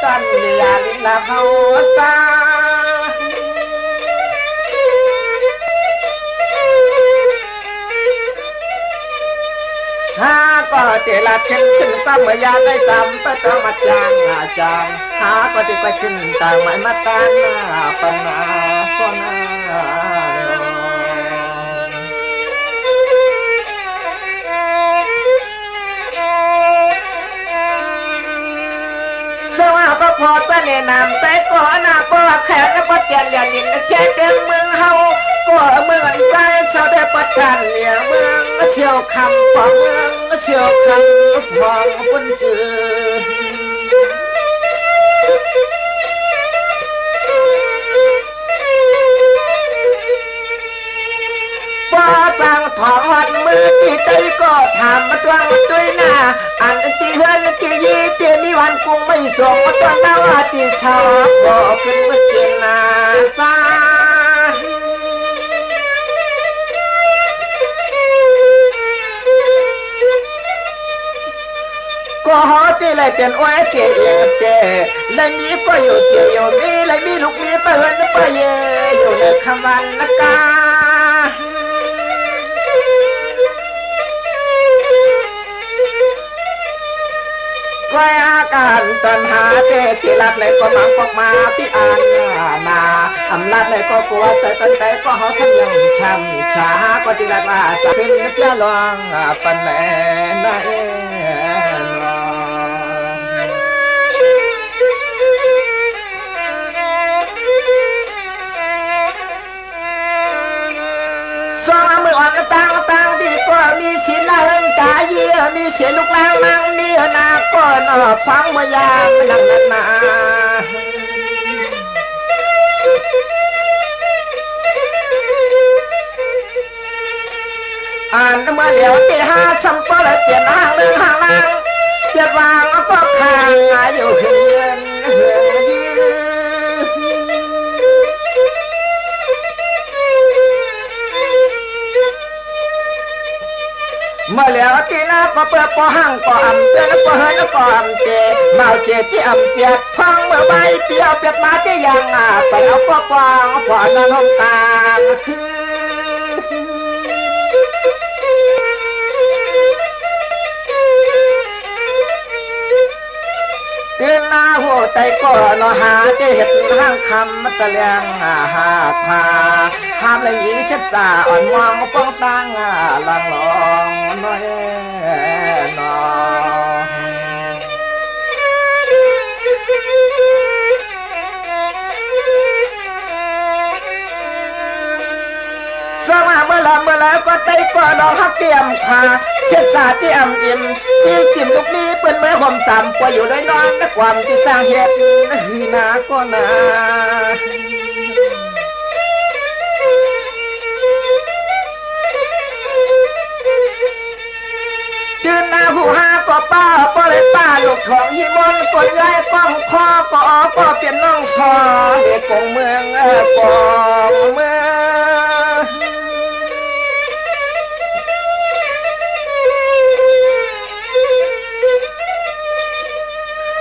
ตอนยาลิลาเขาตาหาก็เตลัดขึ้นก็เมื่อยาได้จำประต้องมาจางจางหาก็ติดไปขึ้นต่างหมายมาตาหน้าปนาปนาสว่าพอจะแนะนำแต่ก่อนนะก็แขกและปัดเปลี่ยนอย่าลินเจ๊เต็มเมืองเฮาก็เมืองใจเสาได้ปัดกันเนี่ยเมืองเชี่ยวคำของเมืองเชี่ยวคำของคนจืดพอจังถอดมือที่ใจก็ทำมาตัวมาด้วยหน้าอันที่เฮือนที่ยีเตียมีวันกุ้งไม่ส่งมาตอนดาวที่ชอบบอกขึ้นมาเกินนาจ้าก็หอที่เลยเป็นอ้อยเกี่ยวเจ๊เลยมีก็อยู่เกี่ยวมีเลยมีลูกมีเปิดไปเย่อยู่ในคำวันนักกาก็อาการตัณหาเจ๊ที่รักเลยก็มังปอกมาพี่อ่านนาอำนาจเลยก็กลัวใจตั้งแต่ก็หอสัญญาคำขาก็ที่รักว่าจะเป็นเพื่อลองปันแหนต่างที่ก็มีศีลเฮงกายเยี่ยมีเสียลูกแรงนั่งนี่นาก่อนฟังเมื่อยามนั่งนั่นนาอ่านเมื่อเหลียวที่ห้าสัมปเลยเปลี่ยนห้างเรื่องห้างล่างเปลี่ยนวางก็ข้างอยู่เฮือนยืเมื่อแล้วที่น่าก็เปิดปอห้างก็อ่ำเตือนก็เฮินก็อ่ำเจมาเจที่อ่ำเสียดพังเมื่อใบเปียวเปียกมาที่ยังไปเอาก็กวางพอนอนห้องตาคือเตือนหน้าหัวใจก็นอหาจะเห็ดห้างคำมัตเลียงหาคาห้ามเลยหญิงเช็ดจ่าอ่อนมองป้องตั้งลังหลองน้อยนอสว่าเมื่อแล้วก็ไตก็นองฮักเตรียมขาเช็ดจ่าที่อ่ำอิ่มที่จิมลูกนี้เปิ้นเมื่อความจำกว่าอยู่ได้นอนและความที่สร้างเหตุหือนาก็นาจืนนาหูหาก็ป้าก็เลยป้าลูกของยี่มนกดไล่ป้องคอก็เปลี่ยนน้องชอเด็กกงเมืองกองเมือง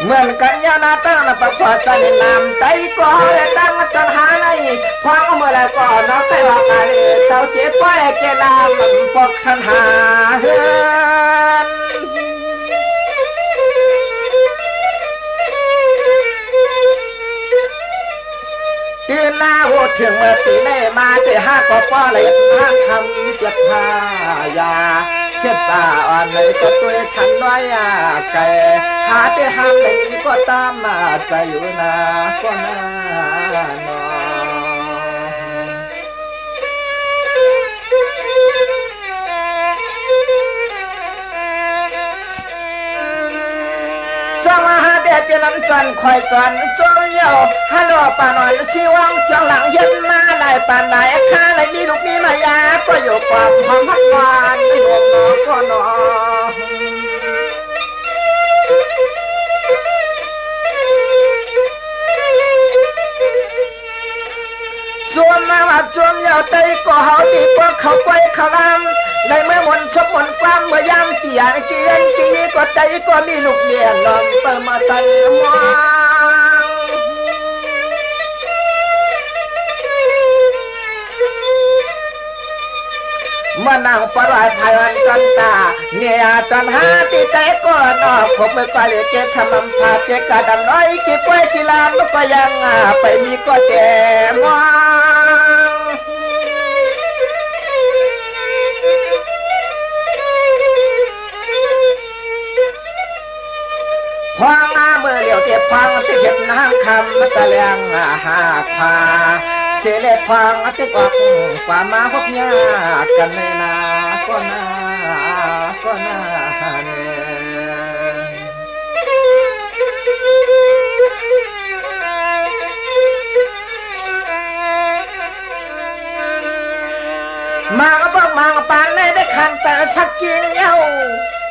เหมือนกันยานาตั้งประกวดจะแนะนำใจก็เลยตั้งจังหาในควางเมื่อไรก็น้องไปว่ากันเต้าเจ็บป้อยเกลามันปกทันหาเฮือนตื่นหน้าหัวถึงเมื่อปีนี้มาแต่ห้าก็ป้อเลยห้างคำเจ็บพายาเช็ดตาอ่อนเลยก็ตัวทันน้อยไก่หาแต่ห้ามเลยก็ตามมาใจอยู่นาก็น่านอสมาหาเดชเป็นน้ำจันคอยจันจงเยี่ยวฮัลโหลป่านอนสิวังจังหลังเย็นมาไหลป่านไหนข้าไหลมีลูกมีมายาก็อยู่ความหอมพักหวานหนุ่มนอก็นอส่วนมาว่าจวมยาวเตยก็เขาตีพวกเขาไปเขาลำในเมื่อมนชบมนความเมื่อยามเปียนเกียนกีก็ใจก็มีลูกเมียนอนเปิดมาเตยมา ว่านางปลายภายวันกันตาเนี่ยจันหาที่ใจก็นอกผมไม่ก็เลยเกสมัมพาเจกาดันน้อยกี่ป่วยกี่ลามก็ยังไปมีก็แต่มองพองเมื่อเหลียวเตียพังที่เห็บนางคำตะเลียงหาคาเสเลพังที่ออกกว่ามาพบยากันในนาก็น่ามาก็บอกมาปานเลยได้ขันเจอสักกินเย้า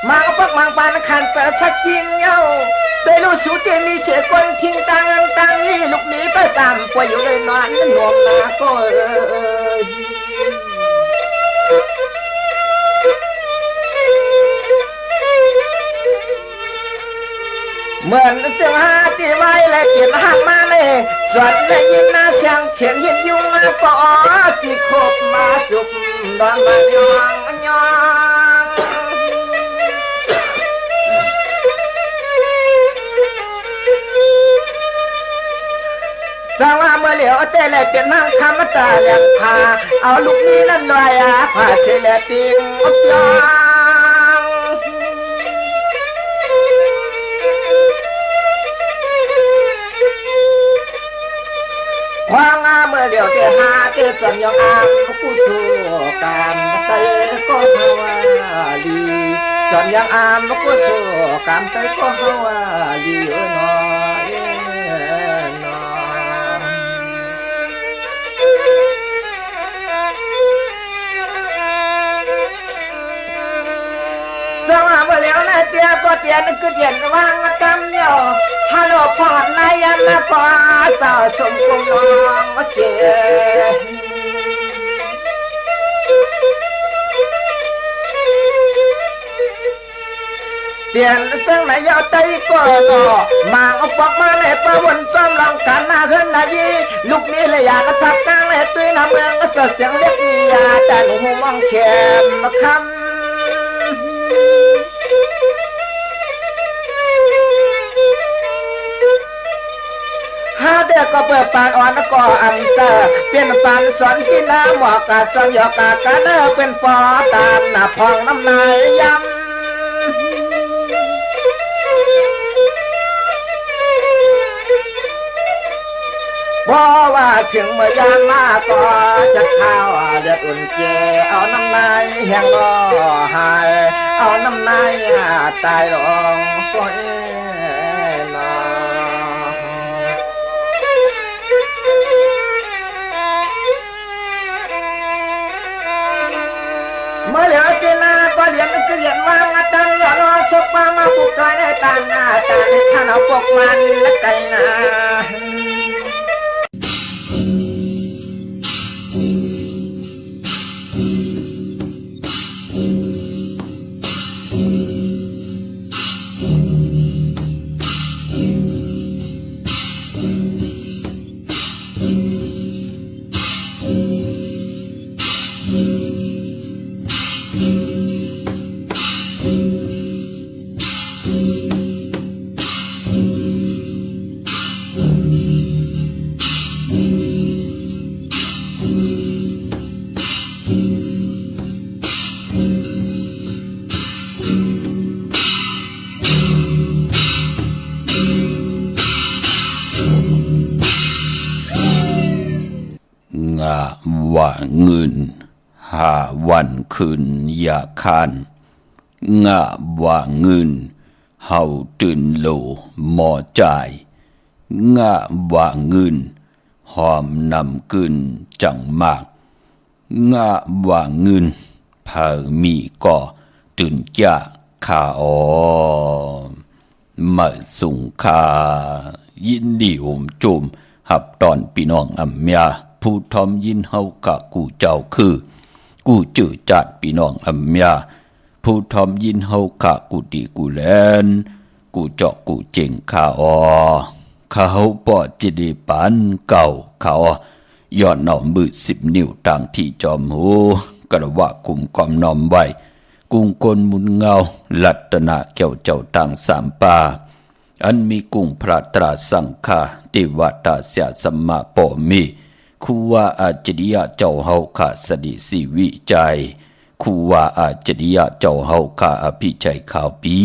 มาก็บอกมาปานขันเจอสักกินเย้าไปรู้สูตรมีเสียคนทิ้งตังยี่ลูกนี้ประจำป่วยอยู่เลยนอนหน่วงนาก็เหมือนเสียงหาที่ไว้และเขียนหักมาเลยส่วนได้ยินหน้าเสียงเฉียงยินยุงก็สิคบมาจุบดอนมายองสาวเมื่อเหลียวเตะเลยเป็นนางคำตาแหลมพาเอาลูกนี้นั่นลอยผ่าเสลติงอบยองความเมื่อเหลียวเตะหาเตะจนยองอามผู้สู้การเตะก็ฮาวาลีจนยังอามผู้สู้การเตะก็ฮาวาลีน้อยสว่าเมื่อแล้วนายเตี้ยก็เตี้ยนึกคือเตี้ยนวางกำเนียวฮัลโหลพอดนายยันละก็เจ้าสมกุมน้องมาเก๋เตี้ยนซึ่งนายยาวใจก็รอมาเอาปอกมาเลยประวนซ้อมลองกันหน้าขึ้นนายลูกนี้เลยอยากพักกลางเลยตุ้ยน้ำเมืองก็จะเสียงเล็กมียาแต่หนูมองแคมมาคำเด็กก็เปิดปานอ่อนก็อันเจอเป็นปานสอนที่น้ำหมอกกาจอนหยอกกากันเป็นปอตามหน้าพองน้ำนายยำเพราะว่าถึงเมื่อยามมาก็จะเข้าเดือดอุ่นเจเอาน้ำนายแห้งรอหายเอาน้ำนายตายลงฝนเมื่อเหลือเจนาก็เรียนก็เรียนวางตังอย่ารอชกปามาปลุกใจในตาหน้าตาในท่านเอาปกมันและไก่นาว่าเงินหาวันคืนอย่าคานงะว่าเงินเฮาตื่นโลหมอจ่ายงะว่าเงินหอมนำกึนจังมากงะว่าเงินเผามีก่อตื่นจ้าข้าอ๋อมาสุงคายินดีโจมหับตอนพี่น้องอำยาผู้ทอมยินเฮากะกูเจ้าคือกูจื้อจัดพี่น้องอำยาผู้ทอมยินเฮากะกูดีกูแลนกูเจาะกูเจ๋งข้าอ๋อข้าเฮาปอดจิดีปันเก่าข้าอ๋อย้อนหน่อมือ10 นิ้วต่างที่จอมหู กระวะกุมกอมนอมไว้กุงกลมุนเงาลัตนาเกี่ยวเจ้าตังสามป่าอันมีกุงพระตราสังฆาติวัตาเสียสัมมาปอมีคูว่าอาจริยะเจ้าเฮาขาสดิสีวิจัยคูว่าอาจริยะเจ้าเฮาขาอภิชัยข่าวปี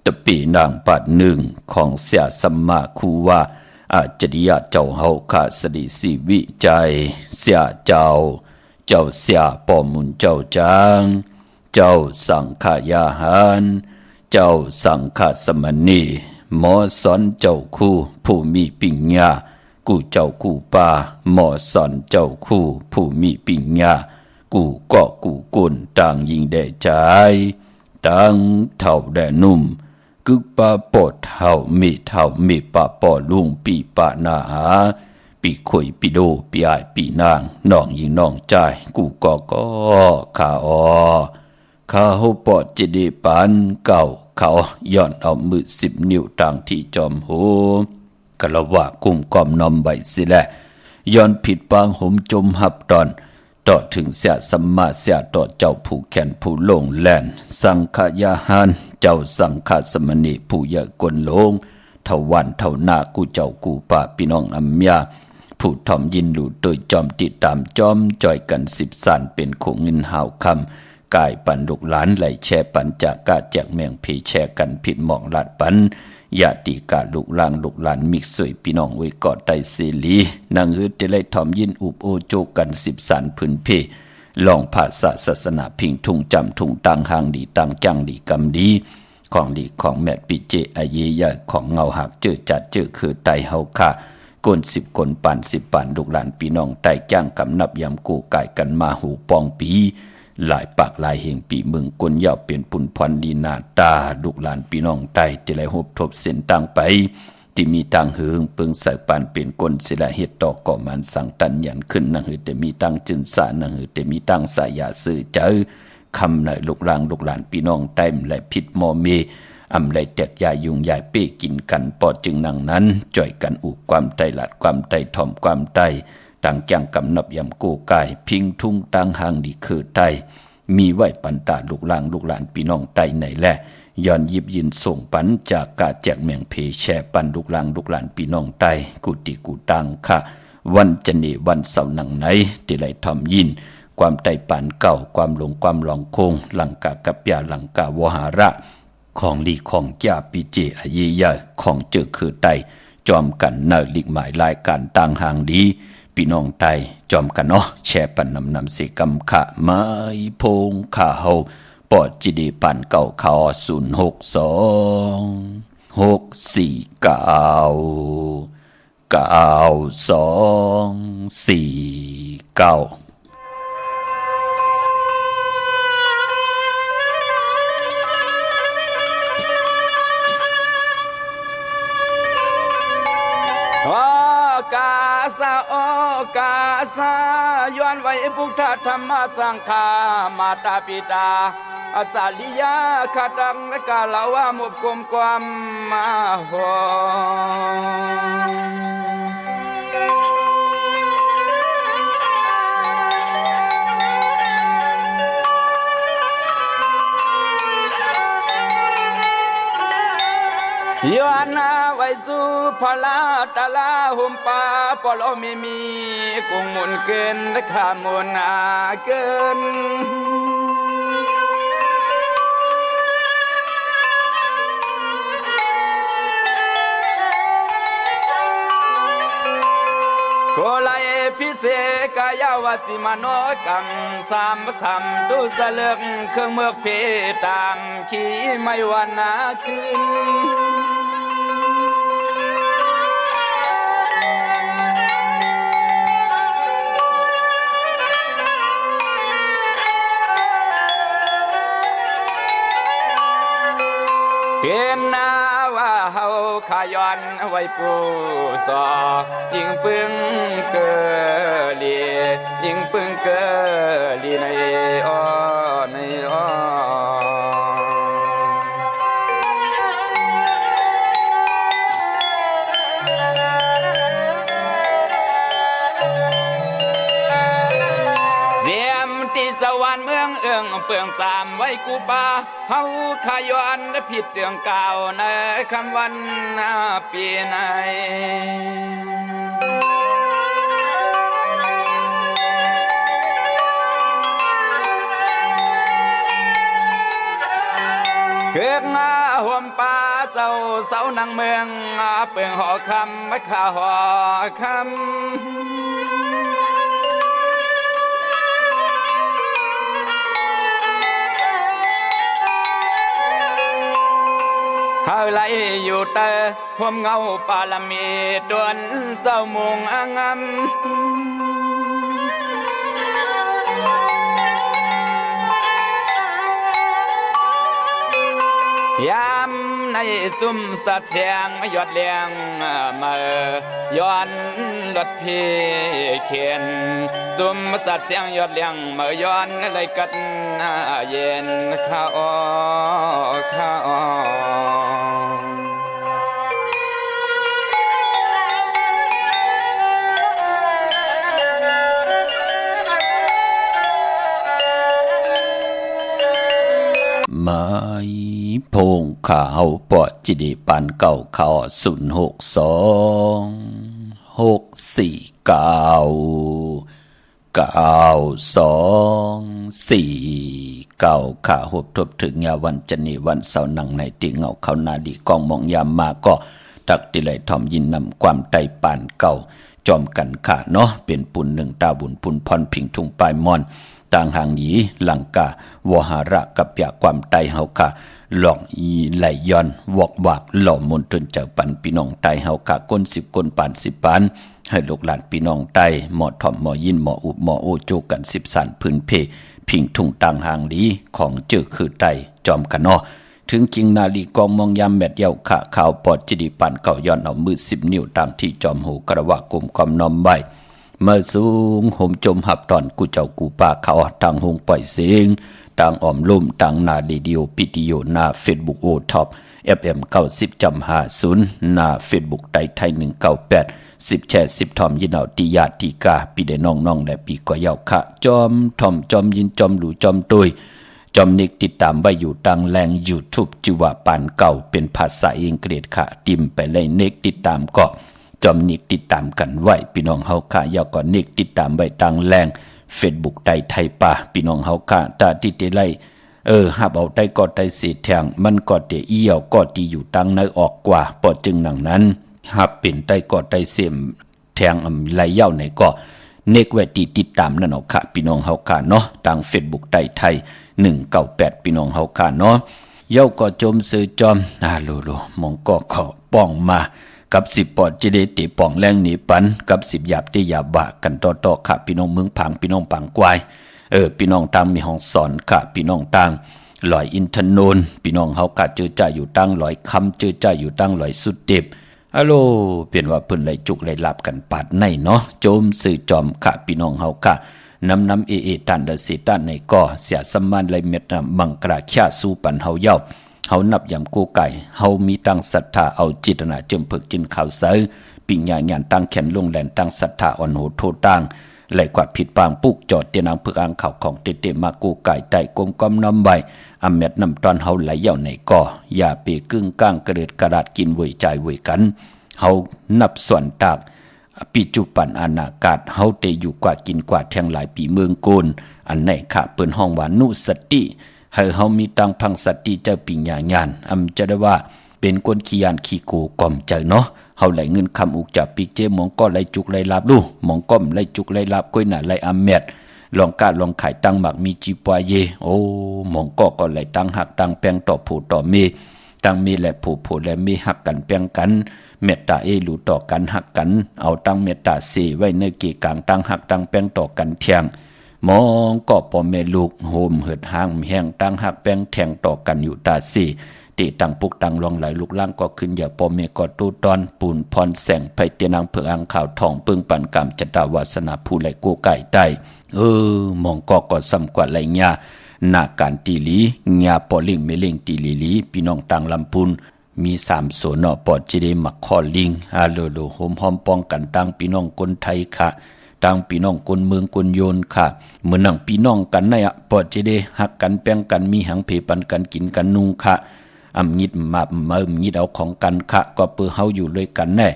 ตะปีนางปัดหนึ่งของเสียสัมมาคูว่าอาจริยะเจ้าเฮาขาสดิสีวิจัยเสียเจ้าเสียปอมุนเจ้าจางเจ้าสังขายาหารเจ้าสังฆสมณีหมอสอนเจ้าคู่ผู้มีปิญญากูเจ้ากูป่าหมอสอนเจ้าคู่ผู้มีปิญญากูก็กูกุนต่างยิงได้ใจต่างเท่าแดนุ่มกึกปาปอดเท่ามีปาปอลุงปีปานาหาปีข่อยปีโดปีอายปีนางน้องยิงน้องใจกูก็ข้าข้าเฮาปอดจะได้ปานเก่าเขาย้อนเอามือ10 นิ้วต่างที่จอมโหกะละว่ากุมกอมนอมไว้สิแลย้อนผิดปางหมจมหับตอนต่อถึงเสียสัมมาเสียต่อเจ้าผู้แขนผู้ลงแล่นสังขยาหารเจ้าสังฆสมณีผู้เยอะกลลงเท่าวันเท่านากูเจ้ากูป่าพี่น้องอัมยาผู้ทอมยินหลู่โดยจอมติดตามจอมจ่อยกัน10 สานเป็นคงเงินหาวคำกายปันลูกหลานไหลแช่ปันจากกาแจกเมียงผีแช่กันผิดหมองลาดปันญาติกาลูกหลานมิกสวยพี่น้องไว้กอดไตเสลีนางฮึดได้ไล่ทอมยินอุบโอโจกัน10 สานพื้นเพลองภาษาศาสนาพิงทุงจำทุงตังหางดีตังจังดีกำดีของดีของแมดปิเจอเยยะของเงาหักเจอจัดเจอคือไตเฮาค่ะกน10 คนปาน10 ปานลูกหลานพี่น้องไตจ้างกำนับยำกูกายกันมาหูปองปีหลายปากหลายเหงปีเมืองกลยาวเปลี่ยนปุ่นพรลีนาตาลูกหลานพี่น้องใต้จะไหลหบทบเส้นต่างไปที่มีต่างเหืองเปิงใส่ปานเป็นกลศิลาเฮ็ดต่อก่อมันสังตันยันขึ้นนังหือแต่มีต่างจึนสานังหือแต่มีต่างสายาซื่อเจอคำในลูกหลานพี่น้องใต้และผิดมอเมอำไรแตกยายุงยายเป้กินกันปอจึงนังนั้นจ่อยกันอุความไตหลัดความไตถ่อมความไตต่างจังกำนับยำกูกายพิงทุ่งต่างหางดีคือไตมีไว้ปันตาลูกหลานพี่น้องไตไหนแลย้อนยิบยินส่งปันจากกาแจกเมียงเพแช่ปันลูกหลานพี่น้องไตกุติกูตังค่ะวันจะเนวันเสาร์หนังไหนที่ไรทำยินความไตปันเก่าความหลงความหลองคงหลังกากับยาหลังกาวหาระของลีของจ่าปีเจอเยยะของเจอคือไตจอมกันเนลิกหมายรายการต่างหางดีพี่น้องไตจอมกันเนาะแชร์ปันนำสิกำขะไม้พงขาเฮาปอดจิดีปันเก่าขอ062 649 9249กาสะโอกาสะย้อนไว้พุทธธรรมสังฆามาตาปิตาอาสาลิยาขดังกาลาวามุบกุมความมาหย้อนนาไว้สู่พลาตาลาหุมปาปอลมีกุงมุนเกินขามุนอาเกินโกลายพิเศษกายาวสิมโนกรรมสามดูสะเลือกเครื่องเมือกเพตามขี่ไม่วันนาคืนเป็นนาว่าเฮาขย้อนไว้ปูสอยิงปึงเกลียิงปึงเกลีในอ้อในอ้อเสียมที่สวร เอื้องเปลืองสามไว้กูปาเฮาขายอนผิดเรื่องเก่าในคำวันปีไหนเกือกงาห่วมป่าเสานังเมืองเปลืองหอคำไม่ข่าหอคำเฮาไหลอยู่เตอห่วมเงาปาลมีดวนเศร้ามุงอ่างำยามในซุ่มสัตว์เสียงยอดเลียงมาย้อนรถพี่เขียนซุ่มสัตว์เสียงยอดเลียงมาย้อนเลยกัดเย็นข้าอ้อไม้พงข่าวปอดจิดีปันเก่าข่าว062-649-9249ข่าหบทบถึงยาวันจันนีวันเสาร์นังในติเงาเขานาดีกองมองยามมาก็ตักติไหลทอมยินนำความไตปานเก่าจอมกันข่าเนาะเป็นปุ่นหนึ่งตาบุญปุ่นพรผิงทุ่งปลายมอนต่างห่างหยีหลังกาวหาระกับยาความไตเฮาค่ะหลอกไหลย้อนวอกวากหล่อมนจนเจ้าปันพี่น้องไตเฮาค่ะก้น10ก้นปาน10ปานให้ลูกหลานพี่น้องไตหมอถ่อมหมอยินหมออุบหมอโอโจกัน10สันพื้นเพผิงทุ่งต่างห่างหลีของเจอคือไตจอมกันเนาะถึงกิงนาลีกองมองยามแมดเยาข่าข่าวปอดจิดีปันเก่าย้อนเอามือ10นิ้วตามที่จอมหูกระวะกลมกอมน้อมไว้เมื่อสูงห่มจมหับตอนกูเจ้ากูป่าเขาต่างหงปล่อยเสียงต่างอ่อมลุ่มต่างนาดีดิโอปิดิโอนาเฟซบุ๊กโอท็อป FM 90.50นาเฟซบุ๊กไทย198 10แชร์10ทอมยินเอาติญาติกาปีได้น้องๆและปีก็ยาวค่ะจอมทอมจอมยินจอมหลู่จอมตุยจอมนิกติดตามไว้อยู่ตังแรง YouTube จิว่าปานเก่าเป็นภาษาอังกฤษค่ะติมไปเลยเน็กติดตามก็จอมนิกติดตามกันไว้พี่น้องเฮาค่ะยาวก็นิกติดตามไว้ตังแรง Facebook ไทยป่าพี่น้องเฮาค่ะตาติไลหับเอาไตก็ไตเสียแทงมันก็เตเอี่ยวก็ตีอยู่ตังในออกกว่าปอจึงหนังนั้นหับเป็นไตก็ไตเสียมแทงไหลเย้าไหนก็เนกไว้ติดตามนั่นเอาค่ะพี่น้องเฮาค่ะเนาะทาง Facebook ไทย198พี่น้องเฮาค่ะเนาะเย้าก็จมซื้อจอมโลมองก็ขอป้องมากับ10ปอดจิเดติป่องแรงหนีปันกับ10หยาบที่หยาบบะกันต่อค่ะพี่น้องเมืองผังพี่น้องปังกวายพี่น้องต่างมีห้องสอนค่ะพี่น้องต่างลอยอินทนนท์พี่น้องเฮากะเจอใจอยู่ตั้งลอยคำเจอใจอยู่ตั้งลอยสุดเด็บฮัลโหลเปลี่ยนว่าเพิ่นไหลจุกไหลลับกันปาดในเนาะโจมสื่อจอมค่ะพี่น้องเฮากะน้ำตันเดสิตันในก็เสียสมันไหลเม็ดมังกราข่าสู้ปันเฮาเย้าเฮานับยำกูไก่เฮามีตั้งศรัทธาเอาจิตนาเจิมเพิกจินข่าวเสยปิญญาญาณตั้งแขนลงแหลนตั้งศรัทธาอ่อนโหโทตั้งไหลกว่าผิดปางปุกจอดเตียนางเพิกอ่างข่าวของเตมากูไก่ไต่กลมก้อมน้ำใบอำเม็ดน้ำตอนเฮาไหลเย่าในก่ออย่าเปกึ่งก้างกระเดิดกระดาษกินเวยใจเวยกันเฮานับส่วนตากปีจุปันอนาคตเฮาเตอยู่กว่ากินกว่าแทงหลายปีเมืองโกนอันไหนค่ะเปิ้นห้องว่านุสติให้เฮามีตังพังสติเจ้าปิญญาญาณจะได้ว่าเป็นคนขี้ยานขี้โกกล่อมใจเนาะเฮาไหลเงินคำอุกจากปีเจมองก็ไหลจุกไหลลาบลูมองก้อมไหลจุกไหลลาบก้อยหน้าไหลอำเม็ดลองกาดลองขายตังหมักมีจีปวายเยโอ้มองก็ไหลตังหักตังแปงต่อผู้ต่อเมตังมีและผู้และมีหักกันแปงกันเมตตาหลู่ต่อกันหักกันเอาตังเมตตาสีไว้ในเกกลางตังหักตังแปงต่อกันเทียงมองก็พ่อแม่ลูกโฮมเหิดหางแห้งตังหักแปงแทงต่อกันอยู่ตาสีตีตังปุกตังลองไหลลูกล่างก็ขึ้นอย่าปอเมก็ตูตอนปูนพรแสงไผเตียนางเผืออังข่าวทองปึ้งปันกรรมจตาวาสนาผู้ไหลกูไก่ใต้มองก็ซ้ำกว่าไหลญานาการตีลีญาปอลิงเมลิงตีลีพี่น้องต่างลำพูนมี3โซนปอดจิเดมักคอลิงโลโหมหอมป้องกันตั้งพี่น้องคนไทยค่ะ ต่างพี่น้องคนเมืองคนโยนค่ะเหมือนหนังพี่น้องกันในปอดจะได้หักกันแป้งกันมีหังเพปันกันกินกันนุ่งค่ะยิดมายิดเอาของกันค่ะก็เปื่อเฮาอยู่ด้วยกันแน่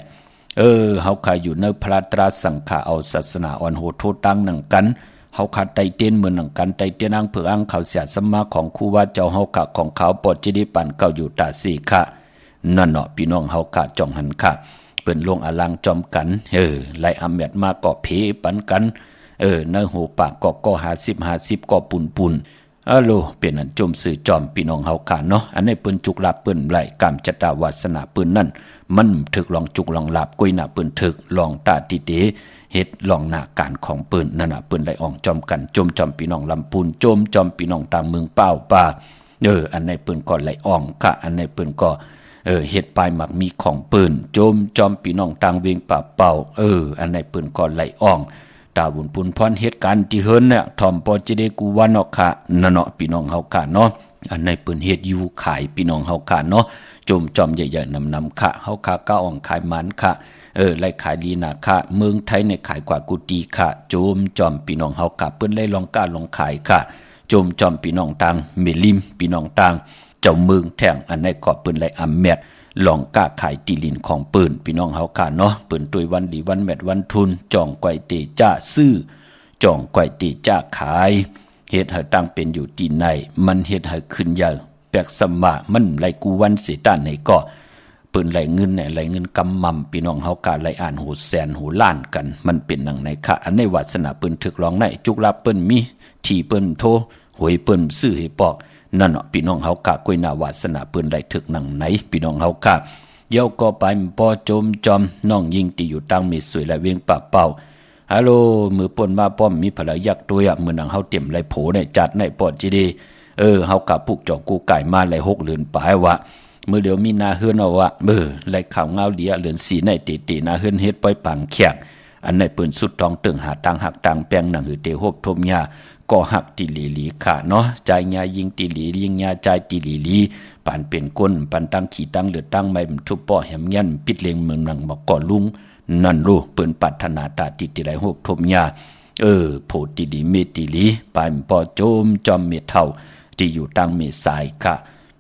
เฮาค่ะอยู่ในพระตราสังฆาเอาศาสนาอ่อนโหดโทษตั้งหนังกันเฮาขาดไตเตียนเหมือนหนังกันไตเตียนอ้างเผื่ออ้างเขาเสียสมมาของครูว่าเจ้าเฮาค่ะของเขาปอดจะได้ปั่นเก่าอยู่ตาสีค่ะนั่นเนาะพี่น้องเฮาค่ะจ่องหันค่ะเปิ้นลงอลังจอมกันไล่อำแมดมาก็เพปันกันในหูปากก็50ก็ปุ่นโลเป็นอันจมสื่อจอมพี่น้องเฮาค่ะเนาะอันนี้เปิ้นจุกลาบเปิ้นไหลกามจตาวาสนาเปิ้นนั่นมันถึกลองจุกลองลาบกุ้ยหน้าเปิ้นถึกลองตาติเตเฮ็ดลองหน้าการของเปิ้นนั่นน่ะเปิ้นไหลอ่องจอมกันจอมพี่น้องลำพูนจอมพี่น้องต่างเมืองเป้าป่าอันนี้เปิ้นก็ไหลอ่องค่ะอันนี้เปิ้นก็เฮ็ดปลายหมักมีของเปิ้นจอมพี่น้องต่างเวียงป่าเป่าอันนี้เปิ้นก็ไหลอ่องตาบุญปุนพรเหตุการณ์ที่เฮิรนเนี่ยถ่อมปอจะได้กูวันเนาะค่ะนั่นเนาะพี่น้องเฮาค่ะเนาะอันในเปิ้นเฮ็ดอยู่ขายพี่น้องเฮาค่ะเนาะจอมใหญ่ๆนำค่ะเฮาค่ะก้าอ่องขายมันค่ะไล่ขายดีนะค่ะเมืองไทยในขายกว่ากุฏิค่ะจอมพี่น้องเฮาค่ะเปิ้นไล่ลองกล้าลองขายค่ะจอมพี่น้องต่างเมลิมพี่น้องต่างเจ้าเมืองแท่งอันในก็เปิ้นไล่อำแมดลองกล้าขายตีลินของปืนพี่น้องเฮาค่ะเนาะปืนตุยวันดีวันแมดวันทุนจ่องไกวเตจ้าซื้อจ่องไกวเตจ้าขายเฮ็ดให้ตั้งเป็นอยู่ที่ไหนมันเฮ็ดให้ขึ้นใหญ่แปลกสมะมันไหลกูวันเสตานในก็ปืนไหลเงินไหลเงินกำมั่มพี่น้องเฮาค่ะไหลอ่านหูแสนหูล้านกันมันเป็นนังในค่ะอันในวาสนาปืนถึกร้องในจุกลับเปิ้นมีที่เปิ้นโทหวยเปิ้นซื้อให้ปอกนั่นเนาะพี่น้องเฮากะกุ้ยนาวาสนาปืนได้ถึกหนังไหนพี่น้องเฮากะเย้าก็ไปปอจอมน้องยิงที่อยู่ตั้งมีสวยและเวียงป่าเป่าฮัลโหลมือป่นมาป้อมมีภรรยักตัวเหมือนหนังเฮาเต็มไหลโผในจัดในปอดจีดีเฮากะปุกจอกกูไก่มาไหล6เดือนปลายวะมื้อเดียวมีนาเฮือนเอาวะไหลข่าวเงาเดียเดือน4ในตินาเฮือนเฮ็ดปล่อยปังแขกอันในปืนสุดทองตึงหาตังหักตังแปลงหนังหือเตโฮบทมยาก็หักติลีค่ะเนาะใจญายิงติลียิงญาใจติลีปานเป็นก้นปันตั้งขี่ตั้งเลือดตั้งไม่ทุบป้อแหมยันปิดเลงเมืองหนังบอกก่อลุงนั่นรู้เปิ้นปัฒนาตาติไหลโฮบทมยาโพติลีเมติลีปานป้อจอมเมเท่าที่อยู่ตั้งเมสายค่ะ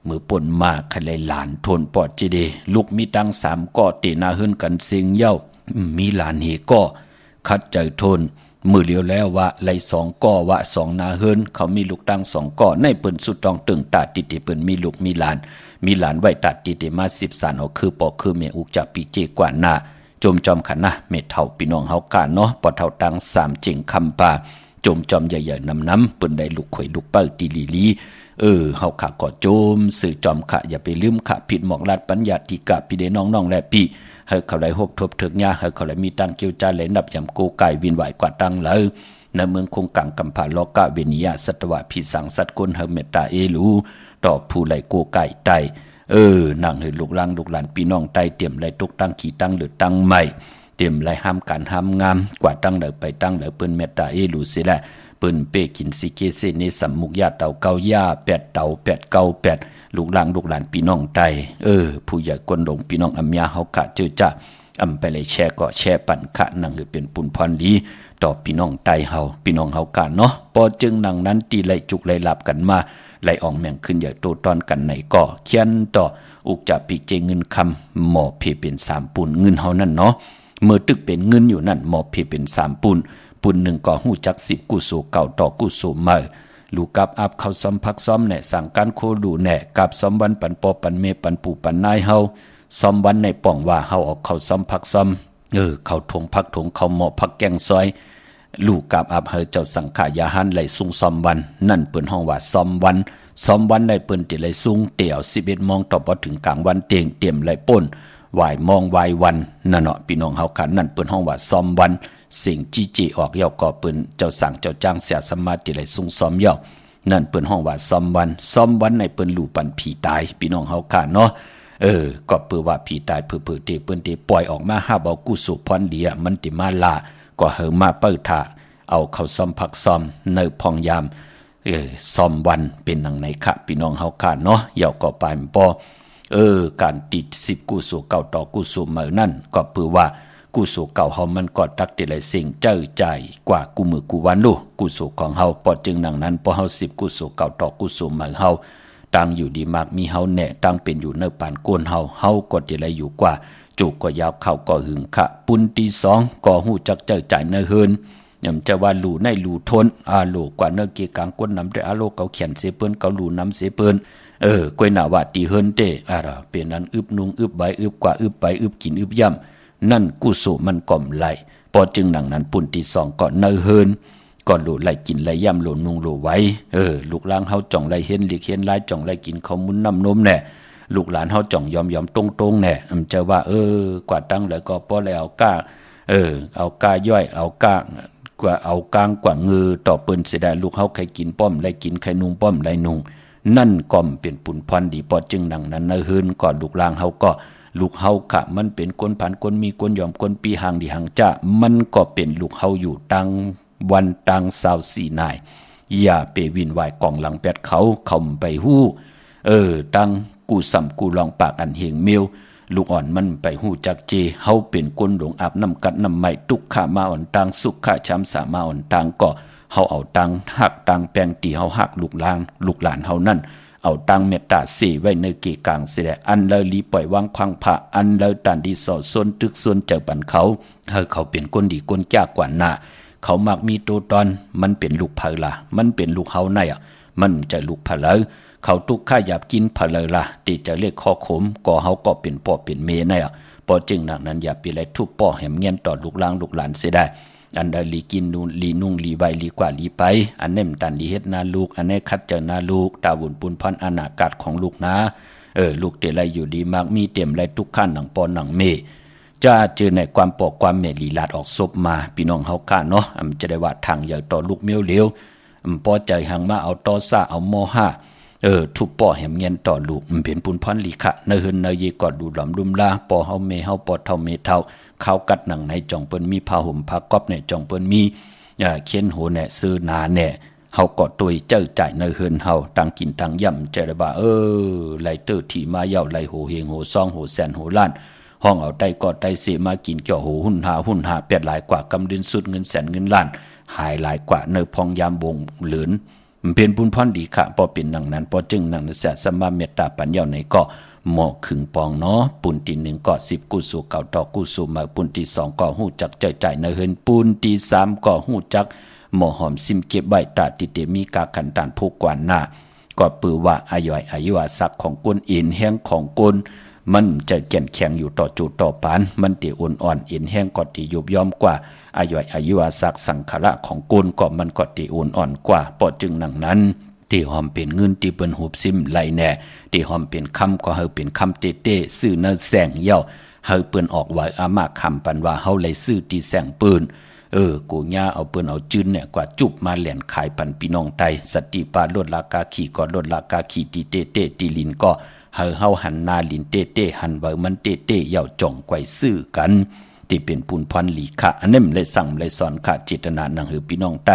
มือป่นมาคลายหลานทนปอดจีเดลูกมีตั้ง3ก่อเตนาเฮิรนกันเสียงเย้ามีหลานเฮก็คัดใจทนมือเลียวแล้วว่าไหล2ก่อว่า2นาเฮิรนเขามีลูกตั้ง2ก่อในเปิ้นสุดต้องตึงตาติเปิ้นมีลูกมีหลานไว้ตัดติมา10สานเอาคือปอคือเมอุกจักปีเจกว่าหน้าจอมขันนะเมเท่าพี่น้องเฮากะเนาะปอเท่าตั้ง3จิงคำปาจอมใหญ่ๆน้ำเปิ้นได้ลูกข่อยลูกเป้าติลีเฮาขะก็สื่อจอมขะอย่าไปลืมขะผิดหมอกลัดปัญญาติกะพี่เดน้องๆและพี่เฮาเขาไหลฮบทบถึกญาเฮาเขาไหลมีตั้งเกี่ยวจาไหลนับยำกูไก่วินไหวกว่าตั้งเลยในเมืองคงกังกำผาโลกะเวนิยาสัตวะพิสังสัตกุลเฮาเมตตาเอลูต่อผู้ไหลกูไก่ไตนางเฮลูกหลานพี่น้องไตเตรียมไหลตุกตั้งขี่ตั้งหรือตั้งใหม่เตรียมไหลห้ามการห้ามงามกว่าตั้งเหลอไปตั้งเหลอเปิ้นเมตตาเอลูสิแหละเปิ้นเปกินสิเกเสในสัมมุกยาเต่าเกาย่า8เต่า8เกา8ลูกหลานพี่น้องไตผู้ใหญ่กวนหลงพี่น้องอำยาเฮากะเจอจ้าไปเลยแชร์ก็แชร์ปั่นขะนังคือเป็นปุ่นพรดีต่อพี่น้องไตเฮาพี่น้องเฮากะเนาะพอจึงนังนั้นตีไหลจุกไหลหลับกันมาไหลอ่องแม่งขึ้นใหญ่โตตอนกันไหนก็เขียนต่ออุกจะปีเจเงินคำหมอเพเป็น3ปุ่นเงินเฮานั่นเนาะเมื่อตึกเป็นเงินอยู่นั่นหมอเพเป็น3ปุ่นหนึ่งก็หู้จัก10กุโสเก่าต่อกุโสใหม่ลูกกับอับเข้าซ้อมพักซ้อมแหน่สั่งการโคดูแหน่กับซ้อมวันปันปอปันเมปันปู่ปันนายเฮาซ้อมวันในป่องว่าเฮาออกเข้าซ้อมพักซ้อมเข้าถงพักถงเข้าหม้อพักแกงซอยลูกกับอับเฮาเจ้าสังขายาหันไหลซุงซ้อมวันนั่นเปิ้นห้องว่าซ้อมวันในเปิ้นติไหลซุงเตี่ยว11โมงต่อบ่ถึงกลางวันเตรียมไหลป่นวายมองวายวันนั่นเนาะพี่น้องเฮาคันนั่นเปิ้นห้องว่าซ้อมวันสิ่งจีออกเย้าก็เปิ้นเจ้าสั่งเจ้าจ้างเสียสมาติไหลซุงซ้อมเย้านั่นเปิ้นห้องว่าซ้อมวันในเปิ้นลู่ปันผีตายพี่น้องเฮาคันเนาะก็เปื้อว่าผีตายเปื้อเตเปิ้นเตปล่อยออกมาหาเอากุศลพรเดียมันติมาลาก็เฮามาเปิ้ท่าเอาเข้าซ้อมพักซ้อมในพองยามซ้อมวันเป็นหนังไหนคะพี่น้องเฮาคันเนาะเย้าก็ไปบ่การติด10กุศลเก่าต่อกุศลใหม่นั่นก็เปื้อว่า กุศลเก่าเฮามันก็ตักติไหลสิ่งเจ้าใจกว่ากูมือกูวันลูกกุศลของเฮาปอจึงหนังนั้นพอเฮา10กุศลเก่าต่อกุศลใหม่เฮาตั้งอยู่ดีมากมีเฮาแน่ตั้งเป็นอยู่เนื้อปานโกนเฮาก็ติไหลอยู่กว่าจุกก็ยาวเข้าก็หึงขะปุนที่2ก็ฮู้จักเจ้าใจเนื้อเฮินย่ำจะว่าหลู่ในหลู่ทนโลกว่าเนื้อเกกางก้นนำได้โลกเกาเขียนเสเปิ้นเกาหลู่นำเสเปิ้นกวยหน้าว่าตีเฮินเตเป็นนั้นอึบนุงอึบใบอึบกว่าอึบไปอึบกินอึบย่ำนั่นกุศลมันก่อมไหลพอจึงหนังนั้นปุ่นที่2ก็เนื้อเฮินก่อนหลู่ไหลกินไหลย่ำหลู่นุงหลู่ไว้ลูกหลานเฮาจ่องไหลเห็นหลีกเห็นหลายจ่องไหลกินข้าวมุนน้ำนมแน่ลูกหลานเฮาจ่องยอมตรงๆแน่จะว่ากว่าตั้งแล้วก็พอแล้วก้าเอาก้าย่อยเอาก้ากว่าเอากลางกว่างือต่อเปิ้นเสียได้ลูกเฮาใครกินป้อมไรกินใครนุ่งป้อมไรนุ่งนั่นก็เป็นปุ่นพรดีพอจึงหนังนั้นเฮือนก่อนลูกลางเฮาก็ลูกเฮาค่ะมันเป็นคนผ่านคนมีคนยอมคนปีหางดีหางจ้ามันก็เป็นลูกเฮาอยู่ตังวันตัง24นายอย่าไปวินวายกองหลังแปดเขาไปฮู้ตังกูสัมกูลองปากอันเฮงเมียวลูกอ่อนมันไปหู้จักเจเฮาเป็นคนหลงอาบน้ำกัดน้ำใหม่ทุกขามาอ่อนตังสุขขาช้ำสามาอ่อนตังก็เฮาเอาตังหักตังแปลงตีเฮาหักลูกหลานเฮานั่นเอาตังเมตตาสีไว้ในเกกางเสียอันเลยลีปล่อยวางควางพระอันเลยตันดีสอดส่วนตึกส่วนเจอปันเขาเขาเป็นคนดีคนจ้ากว่าหน้าเขามักมีตัวตอนมันเป็นลูกเผลอมันเป็นลูกเฮาในมันจะลูกเผลอเขาทุกข้าหยาบกินเผลอตีจะเรียกข้อขมก็เฮาก็เป็นพ่อเป็นเมในพอจึงหนักนั้นอย่าไปไรทุบป่อแหมเงียนต่อลูกหลานเสียได้อันใดลีกินนูนลีนุ่งลีใบลีกว่าลีไปอันเน่มตันลีเฮ็ดนาลูกอันนี้คัดเจอนาลูกตาบุญปุนพันอนาคตของลูกนะลูกเตไรอยู่ดีมากมีเต็มไรทุกขั้นหนังปอหนังเมจะเจอในความปอกความเมลีลาดออกศพมาพี่น้องเฮาข้าเนาะจะได้ว่าทางใหญ่ต่อลูกเมียวเหลวพอใจหังมาเอาต่อซ่าเอาม.5ทุบป่อแหมเงียนต่อลูกมันเป็นปุนพันลีขะเนเฮินเนเยกอดดูหลอมลุมลาปอเฮาเมเฮาปอเท่าเมเท่าข้าวกัดหนังในจ่องเปิ้นมีผ้าห่มผ้าก๊อบในจ่องเปิ้นมีเขียนโหแน่ซื้อนาแน่เฮาก็ตัวเจ้าจ่ายเนเฮินเฮาตังกินตังย่ำใจได้ว่าไหลเตอที่มาเย่าไหลโหเฮงโหซองโหแสนโหล้านห้องเอาไตก็ไตเสมากินเกี่ยวโหหุ่นหาแปดหลายกว่ากำดินสุดเงินแสนเงินล้านหายหลายกว่าเนพองยามบงเหลือนมันเป็นบุญพรดีค่ะพอเป็นดังนั้นพอจึงนังเสียสมาเมตตาปัญญาในก็เหมาะขึงปองเนาะปุนที่1ก็10กุศลเก่าต่อกุศลมาปุนที่2ก็ฮู้จักใจในเฮินปุนที่3ก็ฮู้จักหมอหอมซิมเก็บใบตาติเตมีกาขันตานผู้กวนหน้าก็ปือว่าอายุอาศักของกุนเอ็นแห้งของกุนมันจะแก่นแข็งอยู่ต่อจูต่อปานมันติอ่อนเอ็นแห้งก็ติยุบย่อมกว่าอายุอาศักสังขารของกุนก็มันก็ติอ่อนกว่าปอจึงหนังนั้นที่หอมเป็นเงินที่เปิ้นหูบซิมไหลแน่ที่หอมเป็นคำก็เฮาเป็นคำเต้ซื้อเนื้อแสงเย่าเฮาเปิ้นออกไว้อามาคำปันว่าเฮาเลยซื้อที่แสงปืนกูย่าเอาเปิ้นเอาจืนเนี่ยกว่าจุบมาแหลนขายปันพี่น้องไตสติปาลดราคาขี่ก็ลดราคาขี่ที่เต้ที่ลินก็เฮาหันนาลินเต้หันไว้มันเต้เย่าจ่องไกวซื้อกันที่เป็นปุนพันหลีขะอันนั้นเลยสั่งเลยสอนขะเจตนานังหือพี่น้องไต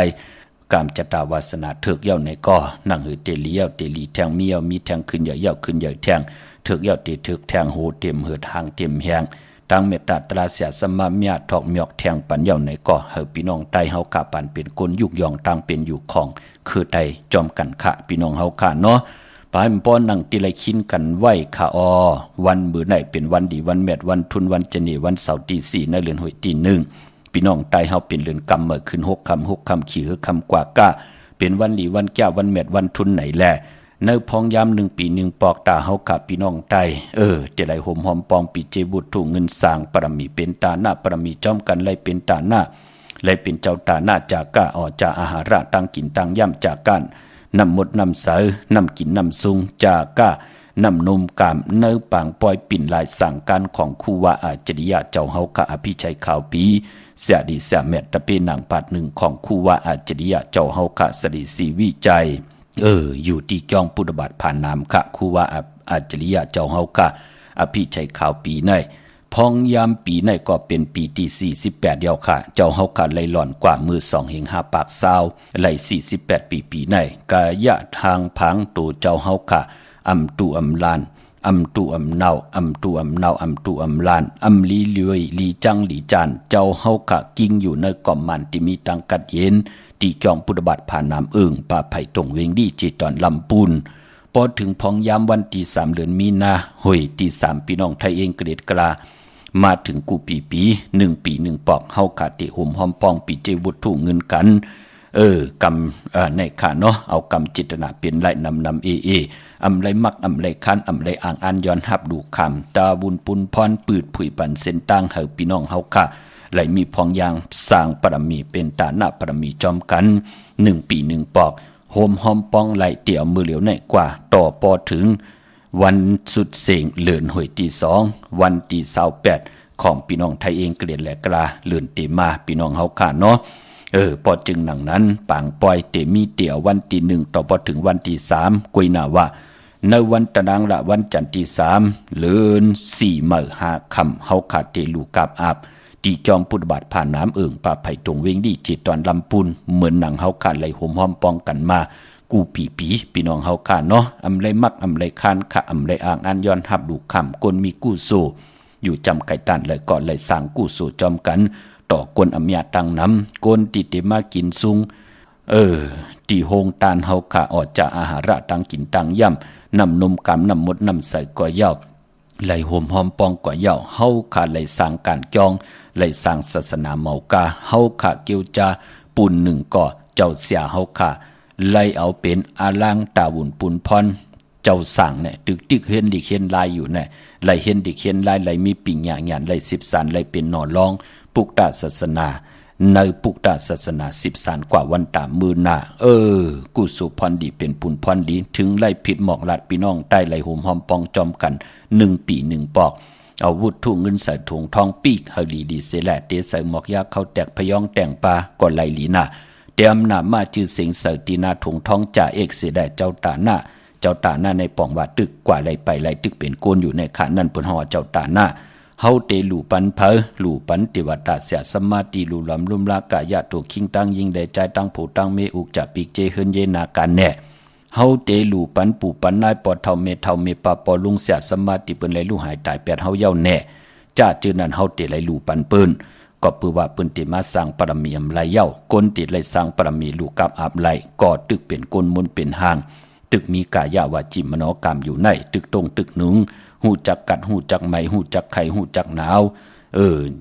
กามจตาวาสนาเถิกเย่าในก็นังหือเตลีเย่าเตลีแทงมีเย่ามีแทงขึ้นใหญ่เย่าขึ้นใหญ่แทงเถิกเย่าเตเถิกแทงโหเต็มเหือทางเต็มแหงตังเมตตาตราเสียสมาเมียทอกเมียกแทงปันเย่าในก็เฮอพี่น้องไตเฮากะปันเป็นคนยุกยองตังเป็นอยู่ของคือไตจอมกันขะพี่น้องเฮาค่ะเนาะปายป้อนนั่งติไลคินกันไหวค่ะวันมื้อไหนเป็นวันดีวันแมดวันทุนวันจะนี่วันเสาร์ตี4ในเรือนหวยตี1พี่น้องไตเฮาเป็นเรือนกำเมื่อขึ้น6 ค่ำขี่คำกว่าก้าเป็นวันดีวันแก้ววันแมดวันทุนไหนแลในพองยาม1ปี1ปอกตาเฮากับพี่น้องไตจะไหลห่มหอมปองปีเจบุตรถูกเงินสร้างปรมีเป็นตาหน้าปรมีจอมกันไลเป็นตาหน้าไลเป็นเจ้าตาหน้าจากก้าจากอาหาระตั้งกินตั้งย่ำจากกันนำหมดนำเสนำกินนำซุงจากก้านำนมกามเนื้อปางปล่อยปิ่นลายสั่งการของครูว่าอาจริยะเจ้าเฮากะอภิชัยข่าวปีเสียดีเสียแมตตะเป็นหนังปาด1ของครูว่าอาจริยะเจ้าเฮากะสรีสีวิจัยอยู่ที่จ้องพุทธบาทผ่านนามค่ะครูว่าอาจริยะเจ้าเฮากะอภิชัยข่าวปีในพองยามปีในก็เป็นปีที่48เดียวค่ะเจ้าเฮากะไหลหล่อนกว่ามือ2เฮง5ปากซาวไหล48ปีในกายะทางพังตูเจ้าเฮากะอำตูอำลาน อำตูอำเนาอำตูอำเนาอำตูอำลานอำลีลวยลีจังลีจานเจ้าเฮากะกิ้งอยู่ในกอมมันที่มีตังกัดเย็นตีจอมพุทธบาทผ่านน้ำป่าไผ่ตรงเวงดีจิตตอนลำปูนพอถึงพองยามวันที่3 เดือนมีนาหวยที่3พี่น้องไทยเองเกรดกลามาถึงกูปี1 ปี 1 ปอกเฮากะติห่มหอมปองปีเจวุฒุเงินกันกำในขาเนาะเอากำจิตนาเป็นไรนำอำไรมักอำไรคันอำไรอ่างอันย้อนหับดูคำตาบุญปุนพรปืดผุยปันเส้นตั้งเฮาพี่น้องเฮาค่ะไหลมีพองยางสร้างปรมีเป็นตาหน้าปรมีจอมกัน1 ปี 1 ปอกโฮมหอมปองไหลเตี่ยวมือเหลียวในกว่าต่อปอถึงวันสุดเสงเลือนหวยที่2วันที่28ของพี่น้องไทยเองเกลียดแหลกลาเลือนเตมาพี่น้องเฮาค่ะเนาะพอจึงหนังนั้นปางปล่อยเตมีเตี่ยววันที่1ต่อพอถึงวันที่3กุยนาว่าในวันตะนางละวันจันทร์ที่3เลือน4 มื้อ5 ค่ำเฮาขาดเตลูกาบอาบตีจอมพุทธบาทผ่านน้ำป่าไผ่ตรงเวงดีจิตตอนลำปูนเหมือนหนังเฮาขาดไหลห่มห้อมป้องกันมากูปีพี่น้องเฮาขาดเนาะอำไรมักอำไรคานขะอำไรอ่างอันย้อนหับดูคำกลมีกู้โซอยู่จำไก่ตันเลยก่อนเลยสั่งกู้โซจอมกันต่อกลอำยาตังน้ำกลติเตมากินซุงตีโฮงตานเฮาขาออกจากอาหาระตังกินตังย่ำนำนมกำนำมดนำใส่ก่อยาวไหลห่มหอมปองก่อยาวเฮาขาไหลสั่งการจองไหลสั่งศาสนาเมากาเฮาขาเกียวจาปุ่น1 ก่อเจ้าเสียเฮาขาไหลเอาเป็นอาลังตาบุญปุนพรเจ้าสั่งเนี่ยตึกเห็นดิเห็นลายอยู่เนี่ยไหลเห็นดิเห็นลายไหลมีปิ่งหยางหยานไหล10 สานไหลเป็นนอรองปุกตาศาสนาในปุกตาศาสนา10 สานกว่าวันตามมือหน้ากุสุพรดีเป็นปุนพรดีถึงไล่ผิดหมอกลัดพี่น้องใต้ไหลห่มหอมปองจอมกัน1 ปี 1 ปอกเอาวุธทุ่งเงินใส่ถุงทองปีกเฮาลีดีเสแลเตใส่หมอกยาเข้าแตกพยองแต่งปลาก่อนไหลลีนาเตรียมหน้ามาจื้อเสียงเสตีนาถุงทองจ่าเอกเสแลเจ้าตาหน้าในป่องว่าตึกกว่าไหลไปไหลตึกเป็นโกนอยู่ในขานั่นเพิ่นฮอเจ้าตาหน้าเฮาเตลูปันเพอลูปันติวตาเสียสมาติลูลำลุมลากายะถูกคิงตั้งยิงได้ใจตั้งผู้ตั้งเมอุกจะปีกเจเฮินเยนาการแน่เฮาเตลูปันปู่ปันนายปอเท่าเมปาปอลุงเสียสมาติเปิ้นไหลลูหายตาย8เฮาเย้าแน่จ้าจื้อนั้นเฮาเตไหลลูปันเปิ้นก็ปือว่าเปิ้นติมาสร้างปรมีอำไหลเย้ากนติไหลสร้างปรมีลูกกับอาบไหลก่อตึกเป็นกลมนเป็นหางตึกมีกายาวาจิมโนกรรมอยู่ในตึกตรงตึกหนุงหูจักกัดหูจักไหมหูจักไข่หูจักหนาว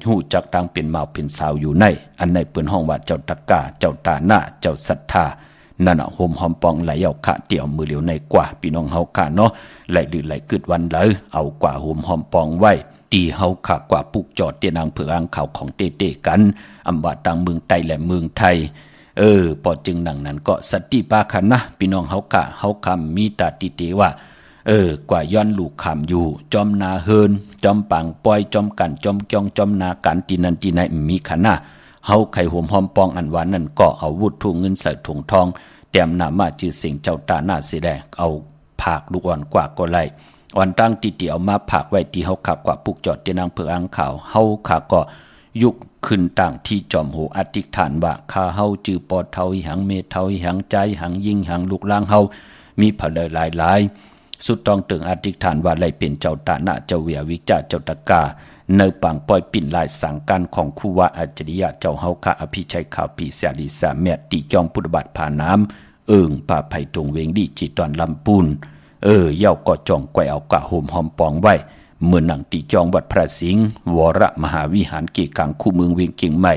หูจักตังเป็นเมาเป็นสาวอยู่ในอันในเปิ้นห้องว่าเจ้าตะกาเจ้าตาหน้าเจ้าศรัทธานั่นน่ะห่มหอมปองไหลเอาขะเตี่ยวมือเหลียวในกว่าพี่น้องเฮาค่ะเนาะไหลดื้อไหลกึดวันไหลเอากว่าห่มหอมปองไว้ตีเฮาขะกว่าปุกจอดเตียนางเผืออ่างข่าวของเต้ๆกันอำบาตังเมืองไต้และเมืองไทยพอจึงหนังนั้นก็สติปาคันนะพี่น้องเฮากะเฮาคำมีตาติเตว่ากว่าย้อนลูกคำอยู่จอมนาเฮินจอมปังปอยจอมกันจอมจองจอมนาการตีนันตีไหนมีขันนะเฮาไข่ห่มหอมปองอันหวานนั่นก็เอาวุธทุ่งเงินใส่ถุงทองเตรียมหน้ามาจื้อเสียงเจ้าตาหน้าเสียแดงเอาผากลูกอ่อนกว่าก็ไล่อ่อนตั้งติเตียวมาผากไว้ที่เฮาขับกว่าปุกจอดเตียนางเผืออ่างข่าวเฮาขาก็ยุกขึ้นต่างที่จอมโหอธิษฐานว่าข้าเฮาจื้อปอดเทาหังเมเทาหังใจหังยิ่งหังลูกล่างเฮามีผลหลายสุดต้องตึงอธิษฐานว่าไหลเป็นเจ้าตาหน้าเจ้าเวียวิจาเจ้าตะกาเนปังปล่อยปิ่นลายสังการของคู่วะอัจฉริยะเจ้าเฮาคะอภิชัยข่าวปีเสียดีสาเมตตีจอมพุทธบาทผ่าน้ำป่าไผ่ตรงเวงดีจิตตอนลำปูนเย่าก็จ่องแกวเอากะโหมหอมปองไว้เมื่อหนังตีจองวัดพระสิงห์วรมหาวิหารเกกังคู่เมืองเวียงเกียงใหม่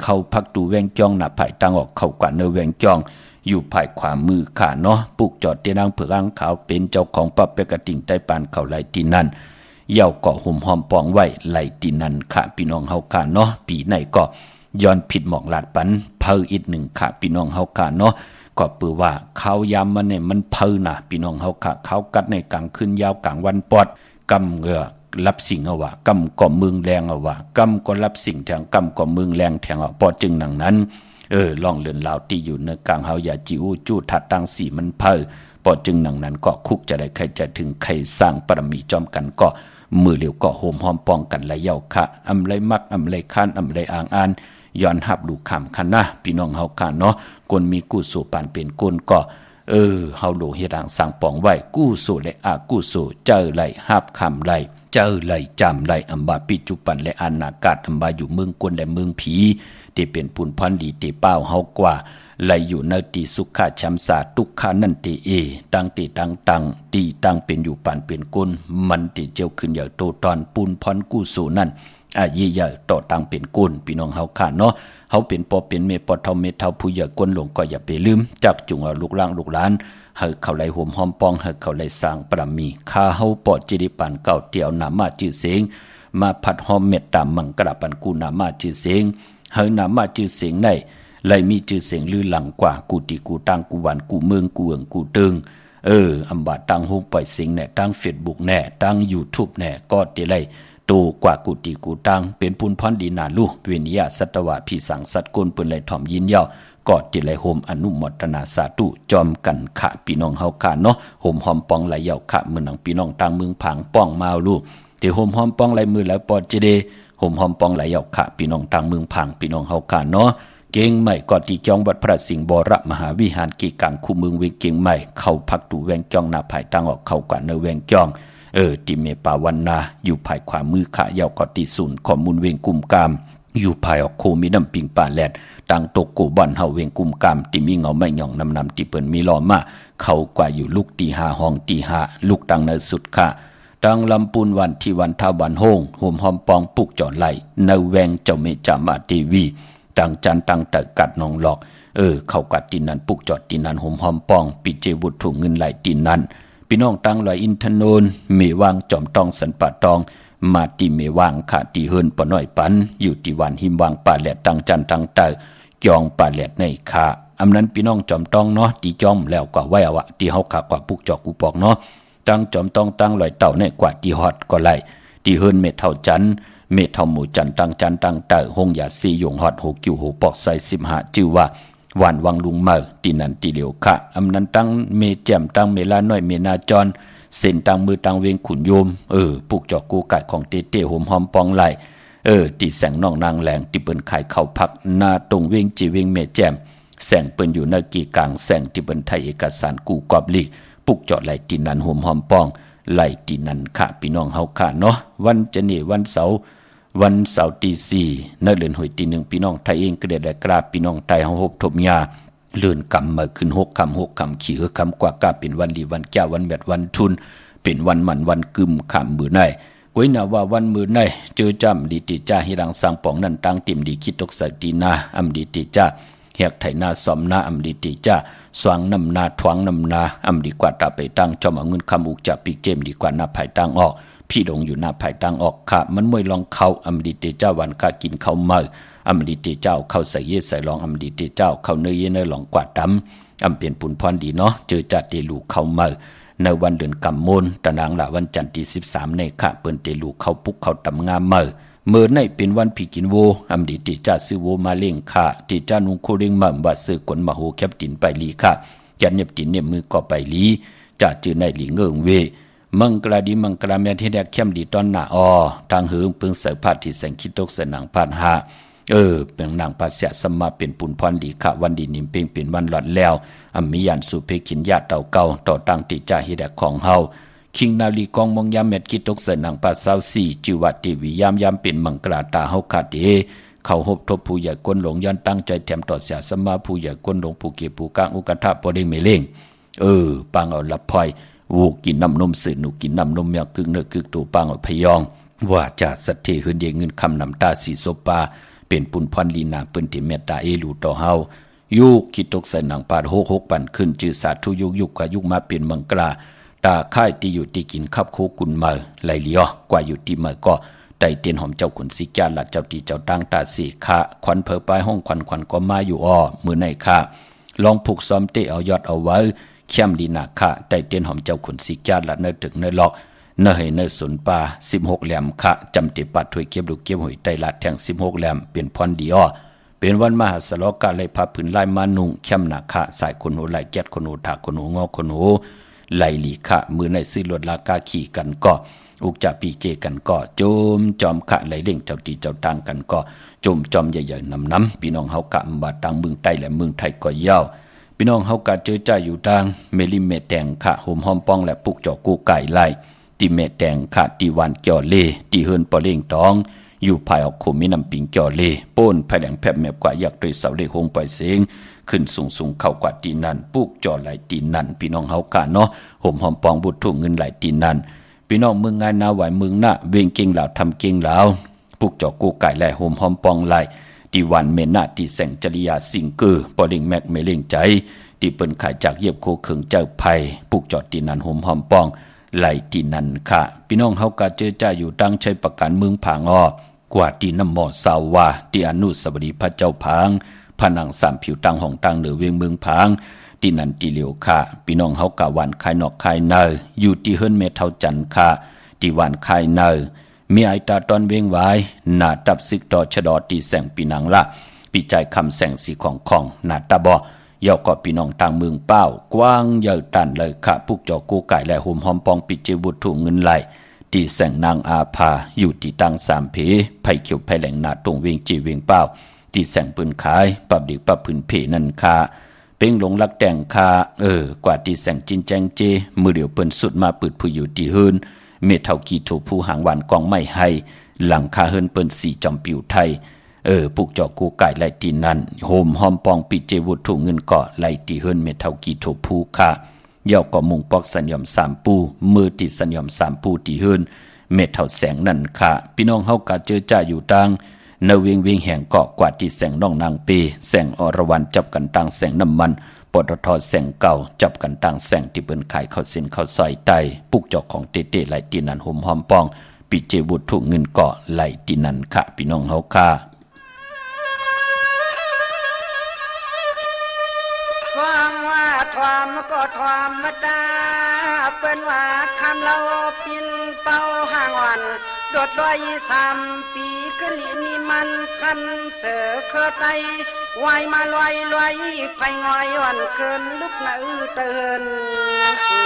เข้าพักตูแวงจองหน้าไผ่ตั้งออกเข้ากว่าเนแวงจองอยู่ภายขวามือขาเนาะปุกจอดเตียนางเผือกอ่างขาวเป็นเจ้าของปับเปกระติ่งใต้ปานเขาไหลที่นั่นเย่าเกาะห่มหอมปองไว้ไหลที่นั่นค่ะพี่น้องเฮาค่ะเนาะปีไหนก็ย้อนผิดหมอกลาดปันเพออีก1ค่ะพี่น้องเฮาค่ะเนาะก็ปือว่าเขายามมันเนี่ยมันเพอน่ะพี่น้องเฮาค่ะเขากัดในกลางคืนยาวกลางวันปอดกำรับสิ่งเอาว่ากำก่อมึงแรงเอาว่ากำก็รับสิ่งแทงกำก่อมึงแรงแทงเอาปอดจึงหนังนั้นลองเลือนลาวที่อยู่ในกลางเฮาอย่าจิวจู้ทัดตังสีมันเพอพอจึงหนังนั้นก็คุกจะได้ใครจะถึงใครสร้างปรมีจอมกันก็มือเหลียวก็โหมหอมปองกันและเย้าค่ะอำไรมักอำไรคันอำไรอ่างอันย้อนหับลูกคำคันนะพี่น้องเฮาค่ะเนาะคนมีกู้สู่ปานเป็นคนก็ เฮาโลเฮ็ดทางสร้างปองไว้กู้สู่และอากู้สู่เจอไหลหาบคำไหลเจอไหลจำไหลอัมบาปิจุปันและอนาคตอัมบาอยู่เมืองกวนและเมืองผีที่เป็นปุนพันดีที่เป้าเฮากว่าไหลอยู่ในตีสุขะชัมสาทุกขานันติเอตั้งตีตั้งตีตั้งเป็นอยู่ปานเป็นกุลมันติเจียวขึ้นอย่างโตตอนปุนพันกู้สู่นั่นยี่ใหญ่ต่อตั้งเป็นกุลพี่น้องเฮาขาเนาะเฮาเป็นปอเป็นเมปอเท่าเมเท่าผู้ใหญ่กวนหลงก็อย่าไปลืมจักจุงเอาลูกหลานลูกหลานเฮาเขาไหลห่มหอมปองเฮาเขาไหลสร้างปรามีข้าเฮาปอดจิริปันเก่าเตียวนามาจื้อเสียงมาผัดหอมเม็ดตามมังกระปันกูนามาจื้อเสียงเฮานามาจื้อเสียงในไหลมีจื้อเสียงลือหลังกว่ากูติกูตังกูหวานกูเมืองกูเอิงกูตึงอำบาตั้งโฮมปล่อยเสียงแน่ตั้ง Facebook แน่ตั้ง YouTube แน่ก็ติไลโตกว่ากุติกูตังเป็นปุนพรดีนาลูเวนิยาสัตวะพี่สังสัตกลปืนไหลถ่อมยินเย้ากอดติไหลโฮมอนุโมทนาสาธุจอมกันขะพี่น้องเฮาค่ะเนาะโฮมหอมปองไหลเย้าขะมื้อนังพี่น้องต่างเมืองผังป้องมาลูที่โฮมหอมปองไหลมือแล้วปอดจิเดโฮมหอมปองไหลเย้าขะพี่น้องต่างเมืองผังพี่น้องเฮาค่ะเนาะเก่งใหม่กอดที่จองวัดพระสิงห์บรมหาวิหารกีกังคู่เมืองเวงเก่งใหม่เข้าพักตู่แวงจองหน้าภายตั้งออกเข้ากว่าเนแวงจองติเมปาวันนาอยู่ภายขวามือขะยาวกอติศูนย์ข้อมูลเวงกุมกามอยู่ภายออกโคมีน้ำปิงป่าแลดตังตกโกบ่อนเฮาเวงกุมกามติมีเงาไม่หย่องนำที่เปิ้นมีล้อมาเข้ากว่าอยู่ลูกตี5ห้องตี5ลูกตังในสุดค่ะตังลำปูนวันที่วันทาวันโฮงโฮมหอมปองปุกจอดไหลในแวงเจ้าเมจามาทีวีตังจันตังตะกัดนองหลอกเข้ากัดตินนั้นปุกจอดตินนั้นโฮมหอมปองปิเจบุตรถุงเงินไหลตินนั้นพี่น้องตั้งลอยอินทนนท์เมวางจอมตองสันป่าตองมาตีเมวางขาตีเฮินปะน้อยปันอยู่ที่วันหิมวางป่าแหลดตังจันตังเตอจองป่าแหลดในขาอำนั้นพี่น้องจอมตองเนาะตีจอมแล้วกว่าไว้เอาที่เฮาขากว่าปุกจอกกูปอกเนาะตั้งจอมตองตั้งลอยเต่าในกว่าตีฮอดก็ไล่ตีเฮินเม็ดเท่าจันเม็ดเท่าหมูจันตังจันตังเตอหงยาซียงฮอดโหกิวโหปอกใส่15ชื่อว่าวันวังลุงเมอตีนันตีเหลียวค่ะอำนั้นตั้งเมแจ่มตั้งเมลาน้อยเมนาจรเส้นตั้งมือตั้งเวงขุนโยมปลูกจอกกูไก่ของเตโหมหอมปองไหลตีแสงน้องนางแหลงตีเปิ้นขายเข้าพักหน้าตรงเวงจีเวงเมแจ่มแสงเปิ้นอยู่ในกีกลางแสงที่เปิ้นไทยเอกสารกูกอบลีปลูกจอดไหลตีนันโหมหอมปองไหลตีนันค่ะพี่น้องเฮาค่ะเนาะวันจะนี่วันเสาร์ตี4ในเดือนหวยตี1พี่น้องไทยเองก็ได้กราบพี่น้องไทยเฮาพบทบยาเลื่อนกำมาขึ้น6 คำขี่คำกว่ากาเป็นวันดีวันแก้ววันแมดวันทุนเป็นวันมันวันกึมขำมือในก้อยนาว่าวันมือในเจอจำดีติจ้าฮิรังสังปองนั่นตั้งติมดีคิดตกใส่ตีนาอำดีติจ้าเฮียกไถนาสอมนาอำดีติจ้าสว่างนำนาทวางนำนาอำดีกว่าตาไปตั้งจอมเอาเงินคำอุกจะปีเจมดีกว่าหน้าภายตั้งออกพี่ดงอยู่หน้าภายตั้งออกค่ะมันมวยลองเขาอำดีติจ้าวันกากินเขาเมื่ออำดีติเจ้าเข้าใส่เยใส่ลองอำดีติเจ้าเข้าเนยเยเนยลองกวาดดำอำเปลี่ยนปุ่นพรดีเนาะเจอจัดเตลูเข้าเมื่อในวันเดือนกำมลตะนางละวันจันทร์ที่13ในค่ะเปิ้นเตลูเข้าปุกเข้าตำงามเมื่อในเป็นวันผีกินโวอำดีติจ้าซื้อโวมาเล่งค่ะติจ้านุงโคเร่งมั่มว่าซื้อกลมาโหแคบตินไปลีค่ะยันเน็บตินเน็บมือก็ไปลีจะจือในหลีเงิงเวมังกราดีมังกราแม่ที่แดกเข้มดีตอนหน้าทางเหิงปึงเสพาที่แสงคิดตกเสนังพาดหาเป็นนางภาษาสมมาเป็นปุนพรดีค่ะวันดีนิมเพ่งเป็นวันหลอดแล้วมียันสุเพขินญาติเต่าเก่าต่อตั้งติจ่าฮิแดกของเฮาคิงนาลีกองมองยามเม็ดคิดตกเสนังภาษา4จิวัติวิยามเป็นมังกราตาเฮาขาดเขาหบทบผู้ใหญ่ก้นหลงย้อนตั้งใจแถมต่อเสียสมมาผู้ใหญ่ก้นหลงผู้เก็บผู้กลางอุกทะบ่ได้เมเล่งปังเอาละพอยวูกินน้ำนมสื่อหนูกินน้ำนมยากึ่งเนื้อกึ่งตัวปังเอาพยองว่าจะสัตเทหืนเดียเงินคำนำตาสีโซปาเป็นปุนพรลีนาเปิ้นที่เมตตาเอลูต่อเฮายุกคิดตกใส่หนังปาด6ปันขึ้นจือสาธุยุกกว่ายุกมาเป็นมังกราตาค่ายที่อยู่ที่กินขับโคกุนมาไหลเลียวกว่าอยู่ที่เมื่อก็ไต่เตียนหอมเจ้าขุนสิกาหลัดเจ้าตีเจ้าตั้งตาสีค่ะควันเพอปลายห้องควันก็มาอยู่มือในค่ะลองผูกซ้อมเตะเอายอดเอาไว้เข้มดีนาค่ะไต่เตียนหอมเจ้าขุนสิกาหลัดเนื้อตึกเนื้อหลอกเนื้อให้เนื้อสนปลา16แหลมค่ะจำติปัดถวยเก็บลูกเก็บหอยไตหลัดแทง16แหลมเป็นพรดีเป็นวันมหาสโลกาเลยพาผืนลายมานุงเข้มนาค่ะสายคนหูไหลแก๊ดคนหูถากคนหูงอคนหูไหลหลีค่ะมือในซื้อรถลากาขี่กันก็อุกจะปีเจกันก็โจมจอมค่ะไหลเล่งเจ้าตีเจ้าตังกันก็โจมจอมใหญ่ๆน้ำพี่น้องเฮากะบาดตังเมืองใต้และเมืองไทยก็ยาว พี่น้องเฮากะเจอจ่าอยู่ดังเมลิเมแดงค่ะห่มหอมป้องและปุกจอกูไก่ไล่ตีเมแดงค่ะตีวันเกี่ยวเลตีเฮินปอเล่งตองอยู่ภายออกขุมมีน้ำปิงเกี่ยวเลป้นภายแหลงแผบแมบกว่าอยากโดยเสาเลหงปล่อยเสียงขึ้นสูงเข้ากว่าตีนันปุกจอไหลตีนันพี่น้องเฮากะเนาะห่มหอมปองบุตรถุงเงินไหลตีนันพี่น้องเมืองงานนาไหวเมืองหน้าเวงเก่งเหล่าทำเก่งเหล่าปุกจอกูไก่และห่มหอมปองไหลตีวันเมนาตีแสงจริยาสิงเกอร์ปอเล่งแมกเมเล่งใจที่เปิ้นขายจากเยียบโคเขิงเจ้าไผ่ปุกจอดตีนันห่มหอมปองไหลตีนันค่ะพี่น้องเฮากะเจอจ่าอยู่ตั้งใช้ประกันเมืองผางอ้อกว่าตีน้ำหมอสาวาตีอนุสาวรีย์พระเจ้าผางผนังสามผิวตังห้องตังเหนือเวียงเมืองผางตีนันตีเหลียวค่ะพี่น้องเฮากะวันคายนอกคายเนออยู่ที่เฮิรนเมเท่าจันค่ะตีวันคายเนอมีไอตาตอนเวียงไว้หน้าตับซึกต่อชะดอตีแสงปีนังละปีใจคำแสงสีของหน้าตาบ่ยาวก็พี่น้องต่างเมืองเป้ากว้างใหญ่ตันเลยค่ะพวกจอกูไก่และห่มหอมปองปิเจบุตรถุงเงินไหลตีแสงนางอาภาอยู่ที่ตังสามเพไผ่เขียวไผ่แหลงหนาตรงเวียงจีเวียงเป้าตีแสงปืนขายปับดิกปับพื้นเพนั่นค่ะเป้งหลงลักแต่งค่ะกว่าตีแสงจินแจงเจมือเดียวเปิ้นสุดมาปืดผู้อยู่ตีเฮินเมเท่ากีถูผู้หางหวานกองไม่ให้หลังคาเฮินเปิ้นสีจอมปิวไทยปุกจอกูไก่ไล่ตีนันโฮมหอมปองปิเจวุฒุเงินเกาะไล่ตีเฮินเมเท่ากีโถผู้ค่ะเย่าก็มุงปอกสัญญอมสามปูมือติสัญญอมสามปูตีเฮินเมเท่าแสงนั่นค่ะพี่น้องเฮากะเจอจ่าอยู่ตังนเวียงแห่งเกาะกว่าที่แสงน้องนางเปแสงอรวรรณจับกันตังแสงน้ำมันปตทแสงเก่าจับกันตังแสงที่เปิ้นขายข้าวสินข้าวซอยไตปุกจอกของเต้ๆไล่ตีนันโฮมหอมปองปิเจวุฒุเงินเกาะไล่ตีนันค่ะพี่น้องเฮาค่ะฟังว่าทอมก็ทอมมาดาเป็นว่าคำเราปินเป้าห่างวันโดดลอย3 ปีขึ้นลีมีมันคันเสือเคอไตวายมาลอยไผ่งอยวันเคินลุกหน้าเตือนสู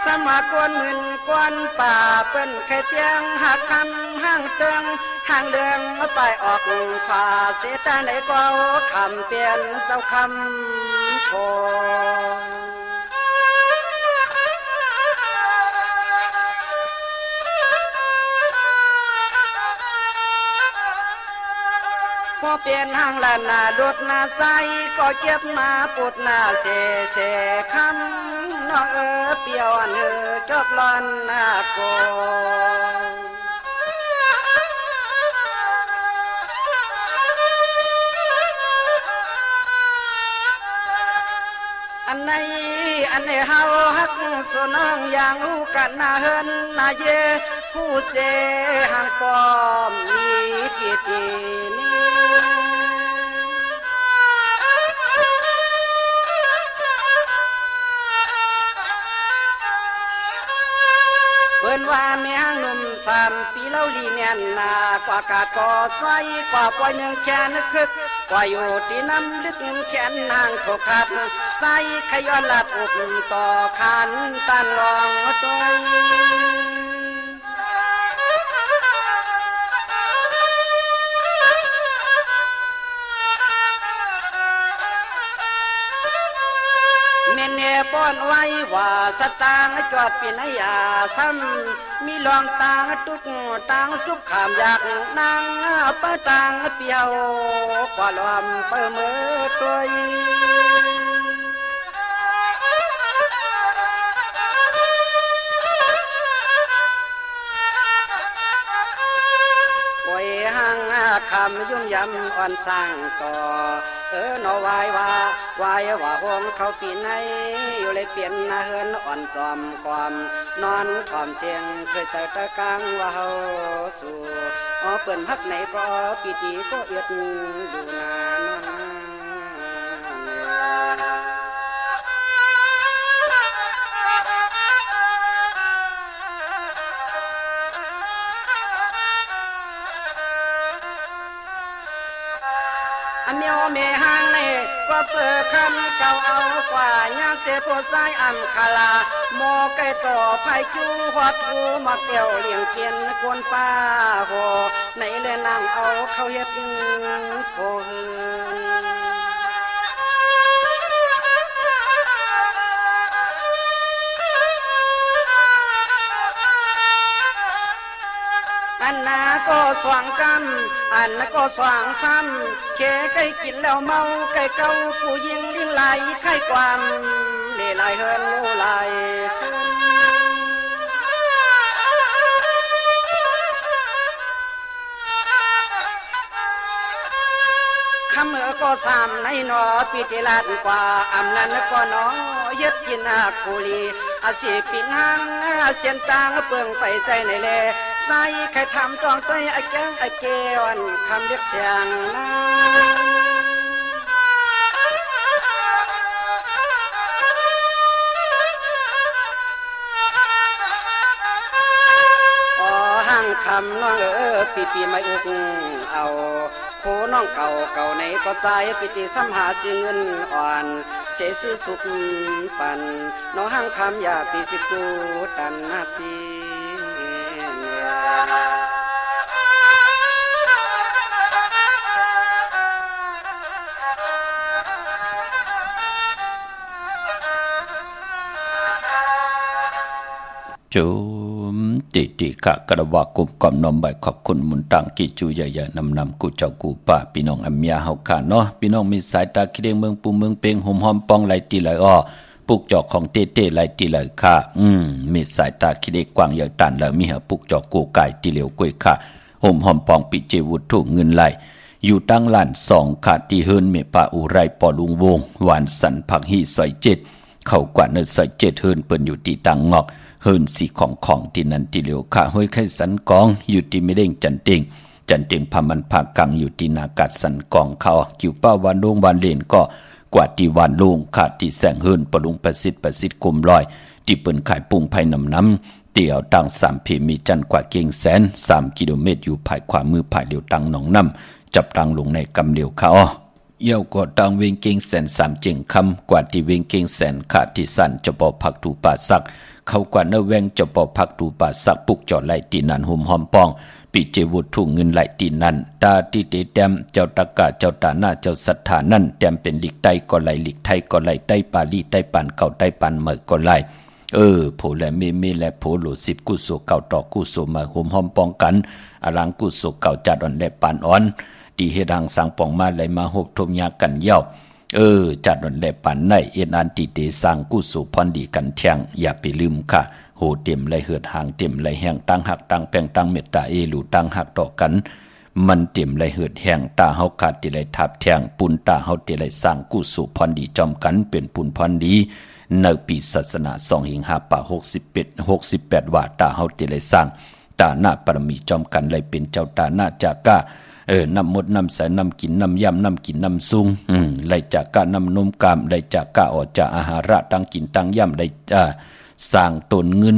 สมากวนหมื่นกวนป่าเป็นไข่เตียงหักคำห้างเตืองห่างเดืองไปออกขวาเสียตาไหนก็คำเปลี่ยนเจ้าคำโพพอเปลี่ยนห้างลานนาดดนาใสก็เก็บมาปุดนาเสคำน้องเปียวจบลอนนาโกอันไหนเฮาฮักสน้องอย่างรู้กันนาเฮินนาเยผู้เจห่างปอมมีกี่ทีนี้เปิ้นว่าแม่หนุ่ม3 ปีเล่าลีเนียนนากว่ากาดก่อใส่กว่าปล่อย1 แขนคึกกว่าอยู่ที่น้ำลึก1 แขนห่างถกขัดใส่ขย้อนลัดอกต่อขันตันลองตัวเน่ป้อนไว้ว่าสตางจอดปีนยาซ้ำมีลองตางตุกตางสุขขามอยากนางปะตางเปียวกว่าลอมเปิดมือตัวห่างคำยุ่มยำอ่อนสร้างต่อนอวายว่าห้องเขาปีไหนอยู่เลยเปลี่ยนนาเฮินอ่อนจอมความนอนถ่อมเสียงเคยเจอตะกังว่าเฮาสู่เปิ่นฮักไหนก็ปีตีก็เอียดดูนานเมียวเมหางในก็ เปิดคำเก่าเอากว่าย่างเสพสายอันคาลาโมไก่ต่อไผ่จูฮอดหูมาเกี่ยวเลี้ยงเกียนกวนป้าโหในเลนั่งเอาเขาเฮ็ดโคหืนอันนาก็สว่างกันอันนาก็สว่างซ้ำเคไก่กินแล้วเมาไก่เก่าผู้ยิงลิงไหลไข่ความเล่ไหลเฮินโลไหลคำเมื่อก็สามในหนอปีติลาดกว่าอำนั้นก็หนอเย็ดกินหากคุลีอาชีพปิงหางเสียนตางเปลืองไปใจในเลใส่ใครทำต้องต้อยไอ้แก้งไอ้เกวันคำเรียกเสียงห้างคำน้องปีไม่อุกเอาโคน้องเก่าในก็ใจปิติสัมหาสิเงินอ่อนเสียซื้อสุขปันน้องห้างคำอย่าปีสิกูตันนาทีจุมติกะกระวากุมกอมนอมใบขอบคุณมุนตังกิจูใหญ่ๆนำกูเจ้ากูป้าพี่น้องอัมยาเฮาค่ะเนาะพี่น้องมีสายตาคิดเองเมืองปูเมืองเปงหอมหอมปองไหลตีไหลอ้อปุกจอกของเต้ไหลตีไหลค่ะมีสายตาคิดเองกว้างใหญ่ตันแล้วมีหาปุกจอกกูไก่ตีเหลียวกุ้ยค่ะหอมหอมปองปิเจวุถุเงินไหลอยู่ตั้งล้าน2ขาดที่เฮินเมปาอุไรปอลุงวงหวานสันผักฮีซอย7เข้ากว่าเนซอย7เฮินเปิ้นอยู่ที่ตังงอกเฮินสีของที่นันที่เหลียวข้าห้อยไข่สันกองอยู่ที่ไม่เด้งจันเต็งพามันผากังอยู่ที่นากัดสันกองเขาคิวป้าวันโลงวันเลนก็กว่าที่วันโลงขาดที่แสงเฮินปลุงประสิทธิ์กลมลอยที่เปิ้นขายปุงไผ่น้ำเตี่ยวตัง3 เพมีจันกว่าเก่งแสน3 กิโลเมตรอยู่ภายขวามือภายเหลียวตังหนองน้ำจับตังลงในกำเหลียวเขาเยี่ยวก็ตังเวงเก่งแสน3 จึงคำกว่าที่เวงเก่งแสนขาดที่สันจะปอผักถูป่าสักเขากว่าเนแวงจะปอพักดูป่าสักปุกจอดไหลตีนันหุมหอมปองปีเจวุฒถุงเงินไหลตีนันตาตีเตแต้มเจ้าตะกะเจ้าตาหน้าเจ้าศรัทธานั่นแต้มเป็นหลีกไตก็ไหลหลีกไทยก็ไหลไตปาลีไตปันเก่าไตปันเหมยก็ไหลโผและเมและโผโหล10กุโสเก่าต่อกุโสมาหุมหอมปองกันอลังกุโสเก่าจัดอ่อนและปานอ่อนดีเฮดังสังปองมาไหลมาหบทมยากันเย้าจัดวันแลปันในเอ็นอันติเตสร้างกุศลพรดีกันเทียงอย่าไปลืมค่ะโหเต็มไหลเหือดห่างเต็มไหลแห้งตั้งหักตั้งแป้งตั้งเมตตาหลูตั้งหักต่อกันมันเต็มไหลเหือดแห้งตาเฮาขาดติไหลทับแทงปุนตาเฮาติไหลสร้างกุศลพรดีจอมกันเป็นปุนพรดีในปีศาสนา2 หิงหาป่า68ว่าตาเฮาติไหลสร้างตาหน้าปรมีจอมกันไหลเป็นเจ้าตาหน้าจาก้าน้ำมดน้ำใสน้ำกินน้ำย่ำน้ำกินน้ำซุงไหลจากกะน้ำนมกามไหลจากกะออกจากอาหาระตั้งกินตั้งย่ำไหลสร้างตนเงิน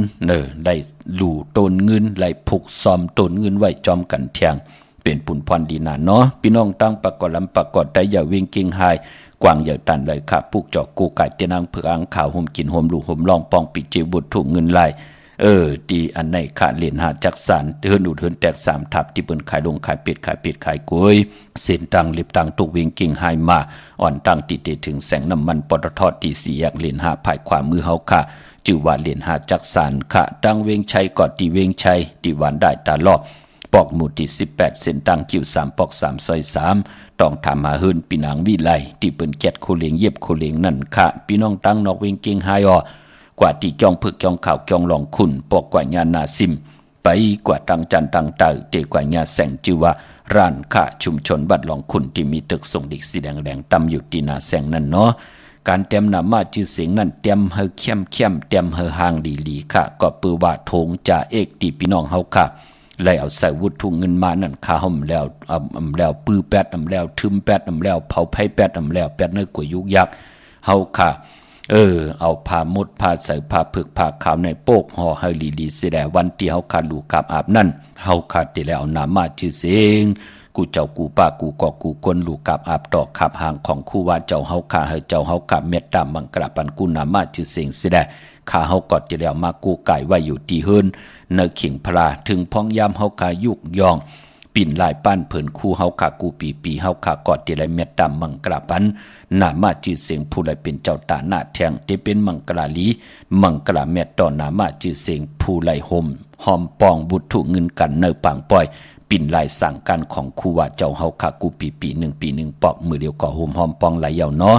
ไหลหลู่ตนเงินไหลผูกซ้อมตนเงินไว้จอมกันเทียงเป็นปุ่นพรดีนาเนาะพี่น้องตั้งประกอบลำประกอบได้อย่าเวงเก่งหายกวางอย่าตันเลยค่ะปุกจอกกูไก่เตนังเผือกอังข่าวห่มกินห่มหลู่ห่มลองปองปิดเจบุตรถูกเงินไหลดีอันในขาเหรียญหาจักสารเฮินอุดเฮินแตก3 ทับที่เปิ้นขายลงขายเป็ดขายกล้วยเส้นตังลิบตังตุกเวงกิ่งหายมาอ่อนตังติเตถึงแสงน้ำมันปตทตี4 แยกเหรียญหาภายขวามือเฮาค่ะจื่อว่าเหรียญหาจักสารค่ะตังเวงชัยกอดตีเวงชัยตีหวานได้ตาลอบปอกหมู่ที่18เส้นตังคิว3ปอก3ซอย3ต้องถามหาเฮินปีนางวิไลที่เปิ้นแกดโคเลงเย็บโคเลงนั่นค่ะพี่น้องตังนอกเวงกิ่งหายกว่าที่จองผึกจองข่าวจองหลองคุณปอกกว่าญานาซิมไปกว่าตังจันตังเตอเตกว่าญาแสงจือว่าร้านค้าชุมชนบัดหลองคุณที่มีตึกส่งดิกสีแดงตำอยู่ที่นาแสงนั่นเนาะการเตรียมนามาชื่อเสียงนั่นเตรียมเฮอเข้มเตรียมเฮอหางดีลีค่ะก็ปือว่าโถงจ่าเอกที่พี่น้องเฮาค่ะเลยเอาใส่วุฒิเงินมานั่นข้าห่มแล้วปื้อแปดแล้วทึมแปดแล้วเผาไผ่แปดแล้วแปดเนื้อกว่ายุกยักเฮาค่ะเอาผ้ามดผ้าใส่ผ้าผึกผ้าขาวในโปกห่อให้ลีเสียแต่วันที่เฮาขาดลูกกับอาบนั่นเฮาขาดที่แล้วน้ำมาชื่อเสียง กูเจ้ากูป้ากูกอกกูกลลูกกับอาบดอกขับหางของคู่ว่าเจ้าเฮาข้าให้เจ้าเฮากับเม็ดดำมังกระปันกูนามาจือเสียงสิได้ข้าเฮากอดจะแล้วมากูไก่ไว้อยู่ที่เฮินเนอขิงพลาถึงพ้องยามเฮากายุกยองปิ่นลายป้านเผินคู่เฮาขากูปีเฮาขากอดจะไรเม็ดดำมังกระปันนามาจือเสียงผู้ใดเป็นเจ้าตาหน้าแทงที่เป็นมังกราลีมังกราเม็ดต่อนามาจือเสียงผู้ไหลห่มหอมปองบุตรถูกเงินกันเนอปางปล่อยปิ่นลายสั่งการของคู่ว่าเจ้าเฮาขากูปีหนึ่งปอกมือเดียวก่อห่มหอมปองไหลยาวเนาะ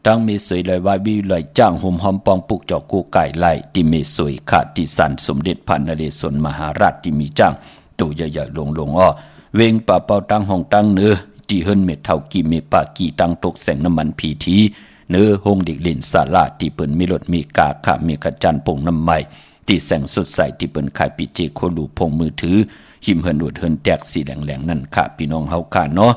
ตั้งมีสวยลอยวายวิวลอยจ้างห่มหอมปองปุกเจ้ากูไก่ไหลที่มีสวยขาดที่สันสมเด็จพันนเรศวรมหาราชที่มีจ้างตัวใหญ่ๆลงอ้อเวงป่าเป่าตั้งห้องตั้งเนื้อที่เฮิรนเม็ดเท่ากี่เมปากี่ตั้งตกแสงน้ำมันพีทีเนื้อห้องเด็กเล่นศาลาที่เปิ้นมีรถมีกาขามีขจันปงน้ำใหม่ที่แสงสดใสที่เปิ้นขายปิเจโคลูพงมือถือหิมเฮิรนอวดเฮิรนแตกสีแหลงๆนั่นค่ะพี่น้องเฮาค่ะเนาะ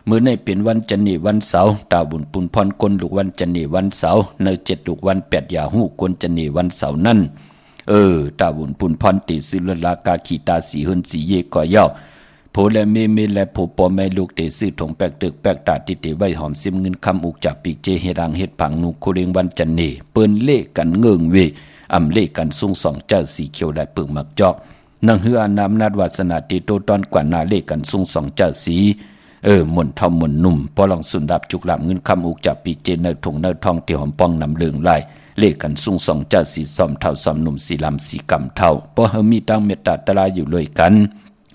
มื้อในเป็นวันจันนีวันเสาร์ตาบุญปุนพรกลลูกวันจันนีวันเสาร์ใน7ลูกวัน8ยาฮู้กลจันนีวันเสาร์นั่นตาบุญปุนพรติสิลลากาขีตาสีเฮิรนสีเยก่อยาวโพและเมและโพปอแม่ลูกเตซื้อถงแปกตึกแปกตาติเตไว้หอมซิมเงินคำอุกจากปีเจเฮดังเฮ็ดผังนูโคเรงวันจันนีเปิ้นเล่กันเงิงเวอำเล่กันซุ่งสองเจ้าสีเขียวได้ปึกมักจอกนางเฮืออนำนาดวาสนาติโตตอนกว่านาเล่กันซุ่งสองเจ้าสีหม่นเท่าหม่นนุ่มพอลองสุนดับจุกหลับเงินคำอุกจากปีเจเนถงเนทองที่หอมปองนำเลืองไหลเล่กันซุ่งสองเจ้าสีซอมเท่าซอมหนุ่มสีลำสีกำเท่าพอเฮามีตั้งเมตตาตะลาอยู่เลยกัน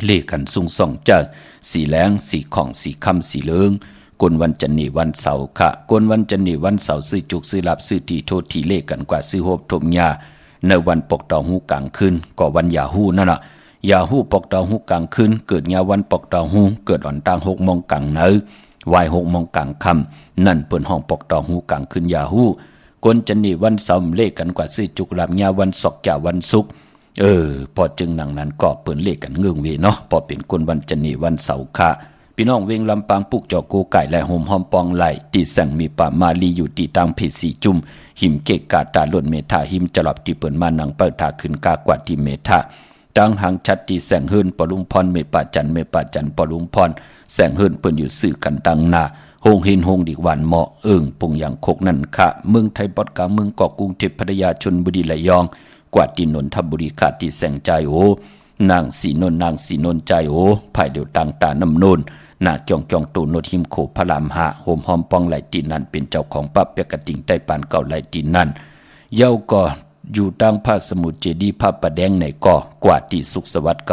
เล่กันซุ่งสองเจ้าสีแหลงสีของสีคำสีเหลืองกวนวันจันนีวันเสาร์ค่ะกวนวันจันนีวันเสาร์ซื้อจุกซื้อลับซื้อตีโทษทีเล่กันกว่าซื้อโฮบทมยาในวันปกดอกหูกลางคืนก็วันยาฮู้นั่นน่ะยาฮู้ปกดอกหูกลางคืนเกิดยาวันปกดอกหูเกิดอ่อนตาง6 โมงกลางเนอวาย6 โมงกลางค่ำนั่นเปิ้นห้องปกดอกหูกลางคืนยาฮู้กวนจันนีวันเสาร์เล่กันกว่าซื้อจุกลับยาวันศอกยาวันศุกร์พอจึงหนังนั้นก็เปิ้นเล่กันเงืองเวเนาะพอเป็นกวนวันจันนีวันเสาร์ค่ะพี่น้องเวงลำปางปุกจอกูไก่และห่มหอมปองไหลตีแสงมีป่ามาลีอยู่ตีตังเพศสีจุ่มหิมเกกาตาล้วนเมธาหิมจลับที่เปิ่นมานังเปิดทาขึ้นกากว่าที่เมธาตังหางชัดตีแสงเฮิรนปลุมพรเมป่าจันปลุมพรแสงเฮิรนเปิ่นอยู่สื่อกันตังนาโฮงเฮนโฮงดิกหวานเหมาะปุงอย่างโคกนั่นค่ะเมืองไทยปอดกาเมืองเกาะกรุงเทพพัทยาชลบุรีระยองกว่าที่นนทบุรีขาดที่แสงใจโอนางสีนนใจโอภายเดียวต่างตาน้ำนนนาจองตูโนทิมโขพระรามหาโฮมหอมปองไหลตีนันเป็นเจ้าของปั๊บเปียกติงใต้ปานเก่าไหลตีนันเย้าก็อยู่ตั้งพระสมุทรเจดีย์พระประแดงในก่อกว่าที่สุขสวัสดิ์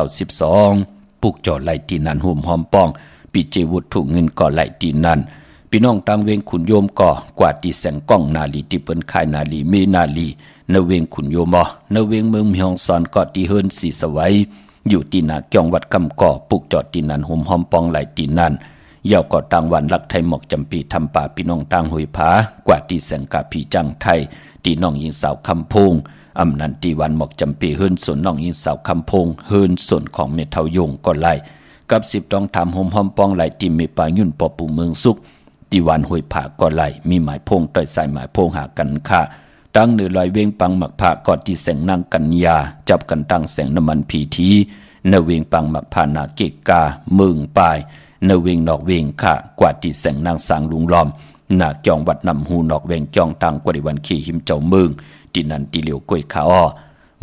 92ปุกจอไหลตีนันโฮมหอมปองปีเจวุฒถูกเงินก่อไหลตีนันพี่น้องตังเวงขุนโยมก่อกว่าที่แสงก้องนาลีที่เปิ้นขายนาลีเมนาลีเนเวงขุนโยมบ่เนเวงเมืองเมียงซอนก็ที่เฮิรนสีสวัยอยู่ที่นาเกียงวัดคำก่อปุกจอดที่นันห่มหอมปองไหลตีนันเย่าก่อต่างวันลักไทยหมอกจำปีทำป่าพี่น้องต่างหุยผากว่าที่แสงกาผีจังไทยที่น้องยิงสาวคำพงอำนันตีวันหมอกจำปีเฮิรนส่วนน้องยิงสาวคำพงเฮิรนส่วนของเมเทายงก็ไหลกับ10ต้องทำห่มหอมปองไหลที่เมปายุ่นปอปูเมืองสุขที่วันหุยผาก็ไหลมีหมายพงต่อยสายหมายพงหากันค่ะตั้งเหนือลอยเวงปังหมักผากอดที่แสงนางกัญญาจับกันตั้งแสงน้ำมันพีทีเนเวงปังหมักผานาเกกาเมืองปายเนเวงนอกเวงค่ะกว่าที่แสงนางสางลุงล้อมนาจองวัดนำหูนอกเวงจองตังกว่าในวันขี่หิมเจ้าเมืองที่นันตีเหลียวกล้วยขาอ้อ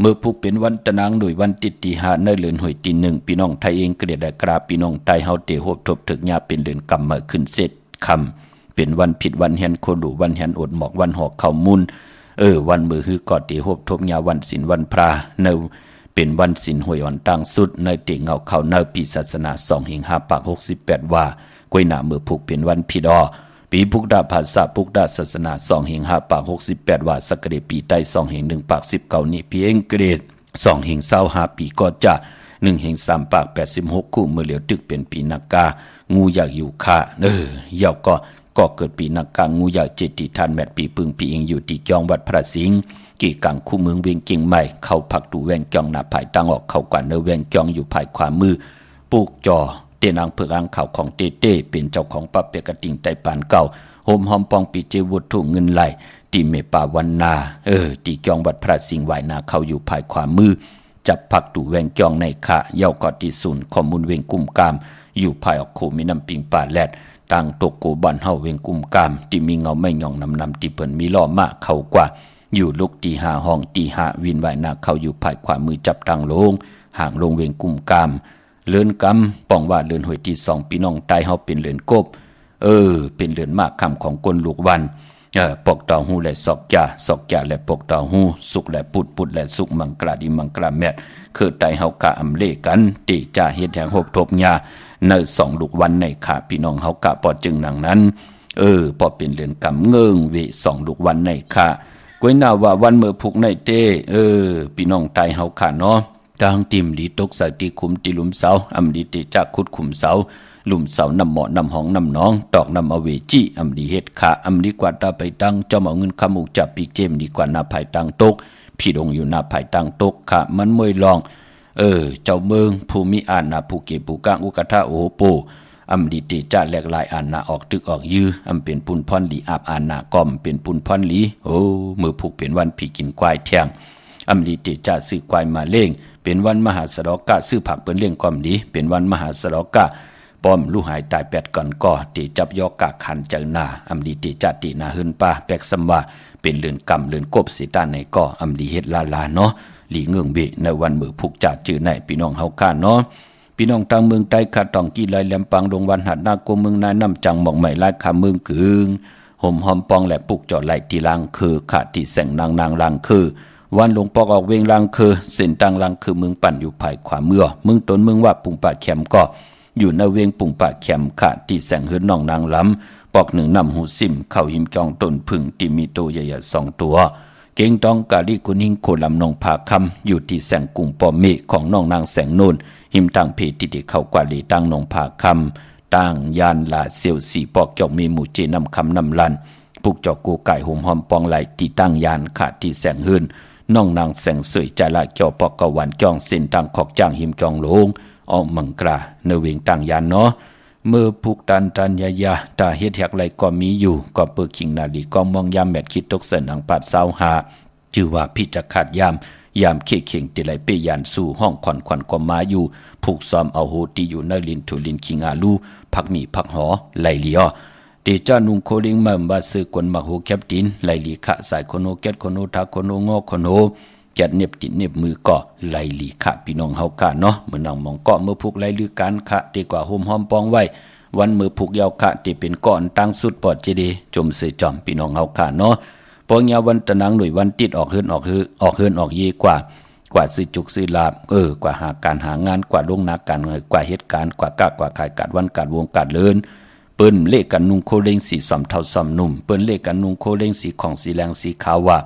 เมื่อผู้เป็นวันตะนางโดยวันติตีหาเนเลือนหวยตีหนึ่งพี่น้องไทยเองเกลียดได้กราบพี่น้องไทยเฮาเตโหบทบถึกญาเป็นเดือนกำมาขึ้นเสร็จคำเป็นวันผิดวันแฮนโคดูวันแฮนอดหมอกวันหอกเข้ามุนวันมือฮือกอดเตโหบทบญาวันศีลวันพระเนเป็นวันศีลหวยอ่อนตั้งสุดในเตเงาเขาเนปีศาสนา2 หิง 5 ปาก 68ว่ากวยหน้ามือผูกเป็นวันผิดปีพุกดาภาษาพุกดาศาสนา2 หิง 5 ปาก 68ว่าสักเดปีใต้2 หิง 1 ปาก 19นี้เพียงเกรด2 หิง 25 ปีก็จะ1 หิง 3 ปาก 86คู่เมื่อเหลียวตึกเป็นปีนักกางูอยากอยู่ค่ะยาวก็เกิดปีนักกางูอยากเจติทานแมดปีปึงปีเองอยู่ที่จองวัดพระสิงห์กี่กังคู่เมืองเวียงเก่งใหม่เข้าผักดูแวงจองหน้าภายตั้งออกเข้ากว่าเนแวงจองอยู่ภายขวามือปลูกจอเตนางเผือกอ่างข่าวของเต้เป็นเจ้าของปั๊บเปียกติงไต้ปานเก่าโฮมหอมปองปีเจวุฒถูกเงินไหลตีเมป่าวันนาตีจองวัดพระสิงห์ไหวนาเข้าอยู่ภายขวามือจับผักดูแวงจองในขะเย้าก็ที่ศูนย์ข้อมูลเวงกุ่มกาม อยู่ภายออกโคมีน้ำปิงป่าแลดต่างตกโกบ้านเฮาเวงกุมกามที่มีเงาไม่หย่องนำที่เพิ่นมีล้อมาเข้ากว่าอยู่ลุกตีหาห้องตีหาวินไหวนาเข้าอยู่ภายขวามือจับตังลงห่างลงเวงกุมกามเลือนกำป้องว่าเลือนหวยที่2พี่น้องตายเฮาเป็นเลือนกบเป็นเลือนมากคำของคนลูกวันปกต่อหูและสอกจ่าและปกต่อหูสุกและปุดและสุกมังกราดีมังกราแมดคือไตเฮากะอำเลกันตีจ่าเฮ็ดแห่งหบทบญาใน2ลูกวันในขาพี่น้องเฮากะปอจึงหนังนั้นพอเป็นเลือนกำเงิงเว2ลูกวันในขาก้วยหน้าว่าวันเมื่อพุกในเต้พี่น้องไตเฮาขาเนาะทางติมดีตกใส่ตีขุมตีหลุมเสาอำดีตีจากขุดขุมเสาหลุมเสาน้ำเหมาะน้ำหองน้ำน้องตอกน้ำอเวจีอำดีเฮ็ดขาอำดีกว่าตาไปตั้งเจ้าเอาเงินคำอุกจับปีเจมดีกว่านาภายตั้งตกพี่ดงอยู่นาภายตั้งตกขามันมวยลองเจ้าเมืองภูมิอาณาภูเก็ตภูกางอุกทะโอโปอำดีตีจ้าแหลกลายอาณาออกตึกออกยื้ออำเป็นปุนพรหลีอาบอาณากอมเป็นปุนพรหลีมือผูกเป็นวันผีกินควายเที่ยงอำดีตีจ้าซื้อควายมาเล่งเป็นวันมหาสรกะซื้อผักเปิ้นเลี้ยงกอมดีเป็นวันมหาสรกะป้อมลูกหายตาย8ก่อนก่อตีจับยอกกะขันเจอหน้าอำดีตีจัดตีนาหึนป่าแปกซัมว่าเป็นเลือนกำเลือนกบสิตาในก่ออำดีเฮ็ดลาเนาะหลีเงืองเบในวันมือผูกจัดจื้อในพี่น้องเฮาค่าเนาะพี่น้องทางเมืองใต้ขาตองกี้ลายแหลมปังดงวันหัดนาโกเมืองนายน้ำจังหม่องใหม่ลายคาเมืองกึงห่มหอมปองและปุกจอดไหลที่ลางคือขาที่แสงนางลางคือวันหลวงปอกออกเวงลังคือเส้นตังลังคือเมืองปั่นอยู่ภายขวาเมื่อเมืองตนเมืองว่าปุ่งป่าแคมก็อยู่ในเวงปุ่งป่าแคมขาที่แสงเฮือนน้องนางล้ำปอกหนึ่งนำหูซิมเข้าหิมจองต้นพึ่งที่มีตัวใหญ่ๆ2ตัวเก่งตองกาลีกุนิงโคลำนองผาคำอยู่ที่แสงกุ่งปอมเมของน้องนางแสงโนนหิมทางเพจที่เข้ากว่าลีตั้งนองผาคำตั้งยานลาเซียวสีปอกจอกมีหมู่เจนำคำนำลันปุกจอกกูไก่ห่มหอมปองไหลที่ตั้งยานขาที่แสงเฮือนน้องนางแสงสวยใจละเกี่ยวปอกกะวันจ้องเส้นทางขอกจ้างหิมจองโลงออกมังกราเนเวงตั้งยานเนาะเมื่อผูกตันยาตาเฮ็ดแหกไหลก็มีอยู่ก็เปิดขิงนาลีก็มองยามแมดคิดตกเส้นอังปัด25ชื่อว่าพี่จะขาดยามเข่งติไหลเปยานสู่ห้องขวัญก็มาอยู่ผูกซ้อมเอาโหตีอยู่ในลินทุลินคิงอาลูพักมีพักหอไหลเลียเดจานุงโคลิงมัมบาซื้อกวนมาโหแคปตินไหลลีขะสายโคโนเกตโคโนทาโคโนงอโคโนแกดเน็บติดเน็บมือก็ไหลลีขะพี่น้องเฮากะเนาะเมื่อนางมองเกาะเมื่อผูกไหลลือการขะตีกว่าโฮมหอมปองไว้วันมือผูกยาวขะที่เป็นก้อนตั้งสุดปอดเจดีจมเสือจอมพี่น้องเฮากะเนาะปองยาวันตะนังหน่วยวันติดออกเฮือนออกเยกว่าซื้อจุกซื้อลาบกว่าหาการหางานกว่าลงนักการเงินกว่าเหตุการณ์กว่ากะกว่าขายกัดวันกัดวงกัดเลินเปิ้นเลขกันนุ่งโคเล้งสีสำเทาสำนุ่มเปิ้นเลขกันนุ่งโคเล้งสีของสีแดงสีขาวว่า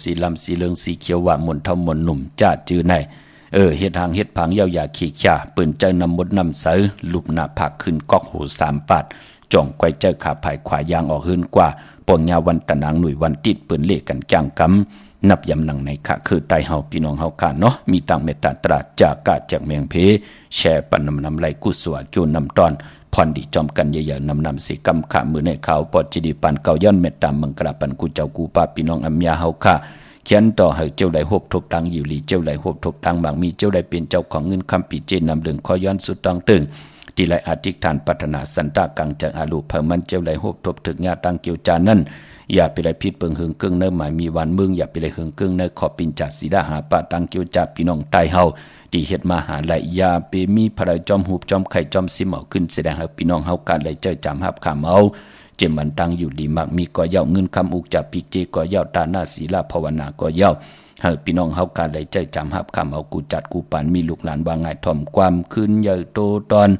สีลำสีเหลืองสีเขียวว่ามนเทามนหนุ่มจ้าจื้อในเฮ็ดหางเฮ็ดผังยาวอย่าขี้ข่าเปิ้นใจนำมดนำเสือลุบหน้าผักขึ้นกอกหู3 ปาดจ่องไกวเจอขาภายขวายางออกหื้นกว่าปองยาวันตะนางหน่วยวันติดเปิ้นเลขกันจังกำนับยำหนังในขะคือไตเฮาพี่น้องเฮาค่ะเนาะมีตังเมตตาตราจากกาจากเมียงเพแชร์ปันนำไหลกุศลเกี่ยวนำตอนพรดีจอมกันใหญ่ๆนำสีกำขามือในเขาปอดจิดีปันเก่าย้อนเมตตามังกราปันกูเจ้ากูป้าพี่น้องอัมยาเฮาค่ะเขียนต่อให้เจ้าได้หบทบตังอยู่หลีเจ้าได้หบทบตังบางมีเจ้าได้เป็นเจ้าของเงินคำปีเจนนำเรื่องขอย้อนสุดตังตึงที่ไหลอธิษฐานพัฒนาสันตากังจากอาลูเพิ่มมันเจ้าได้หบทบถึงญาตังเกี่ยวจานั้นอย่าไปได้พิษเปิงหึงกึ่งเนื้อหมายมีวันมึงอย่าไปได้หึงกึ่งเนื้อขอปินจัดสีดาหาปะตังเกี่ยวจาพี่น้องตายเฮาที่เฮ็ดมาหาไหลยาเปมีพระจอมหูจอมไข่จอมสิเหมาขึ้นแสดงให้พี่น้องเฮาการไหลเจอจำหับขามเอาเจมันตังอยู่ดีมากมีก่อเย้าเงินคำอุกจับปีเจก่อเย้าตาหน้าศีลาภาวนาก่อเย้าให้พี่น้องเฮาการไหลใจจำหับขามเอากูจัดกูปานมีลูกหลานว่าง่ายถ่อมความขึ้นใหญ่โตตอน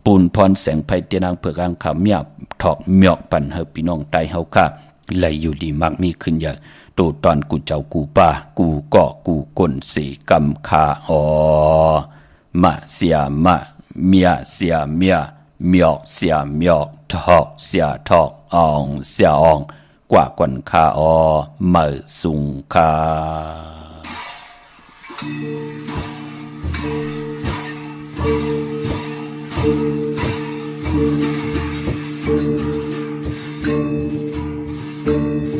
ปูนพรแสงไผเตียนางเผือกางขาวเมียบถอกเมียกปันให้พี่น้องตายเฮาค่ะไหลอยู่ดีมากมีขึ้นใหญ่โตตอนกูเจ้ากูป้ากูเกาะกูกลสีกำคามะเสียมะเมียเสียเมียเมียกเสียเมียกทอกเสียทอกอ่องเสียอ่องกว่ากวนคาเมื่อสุงคาเ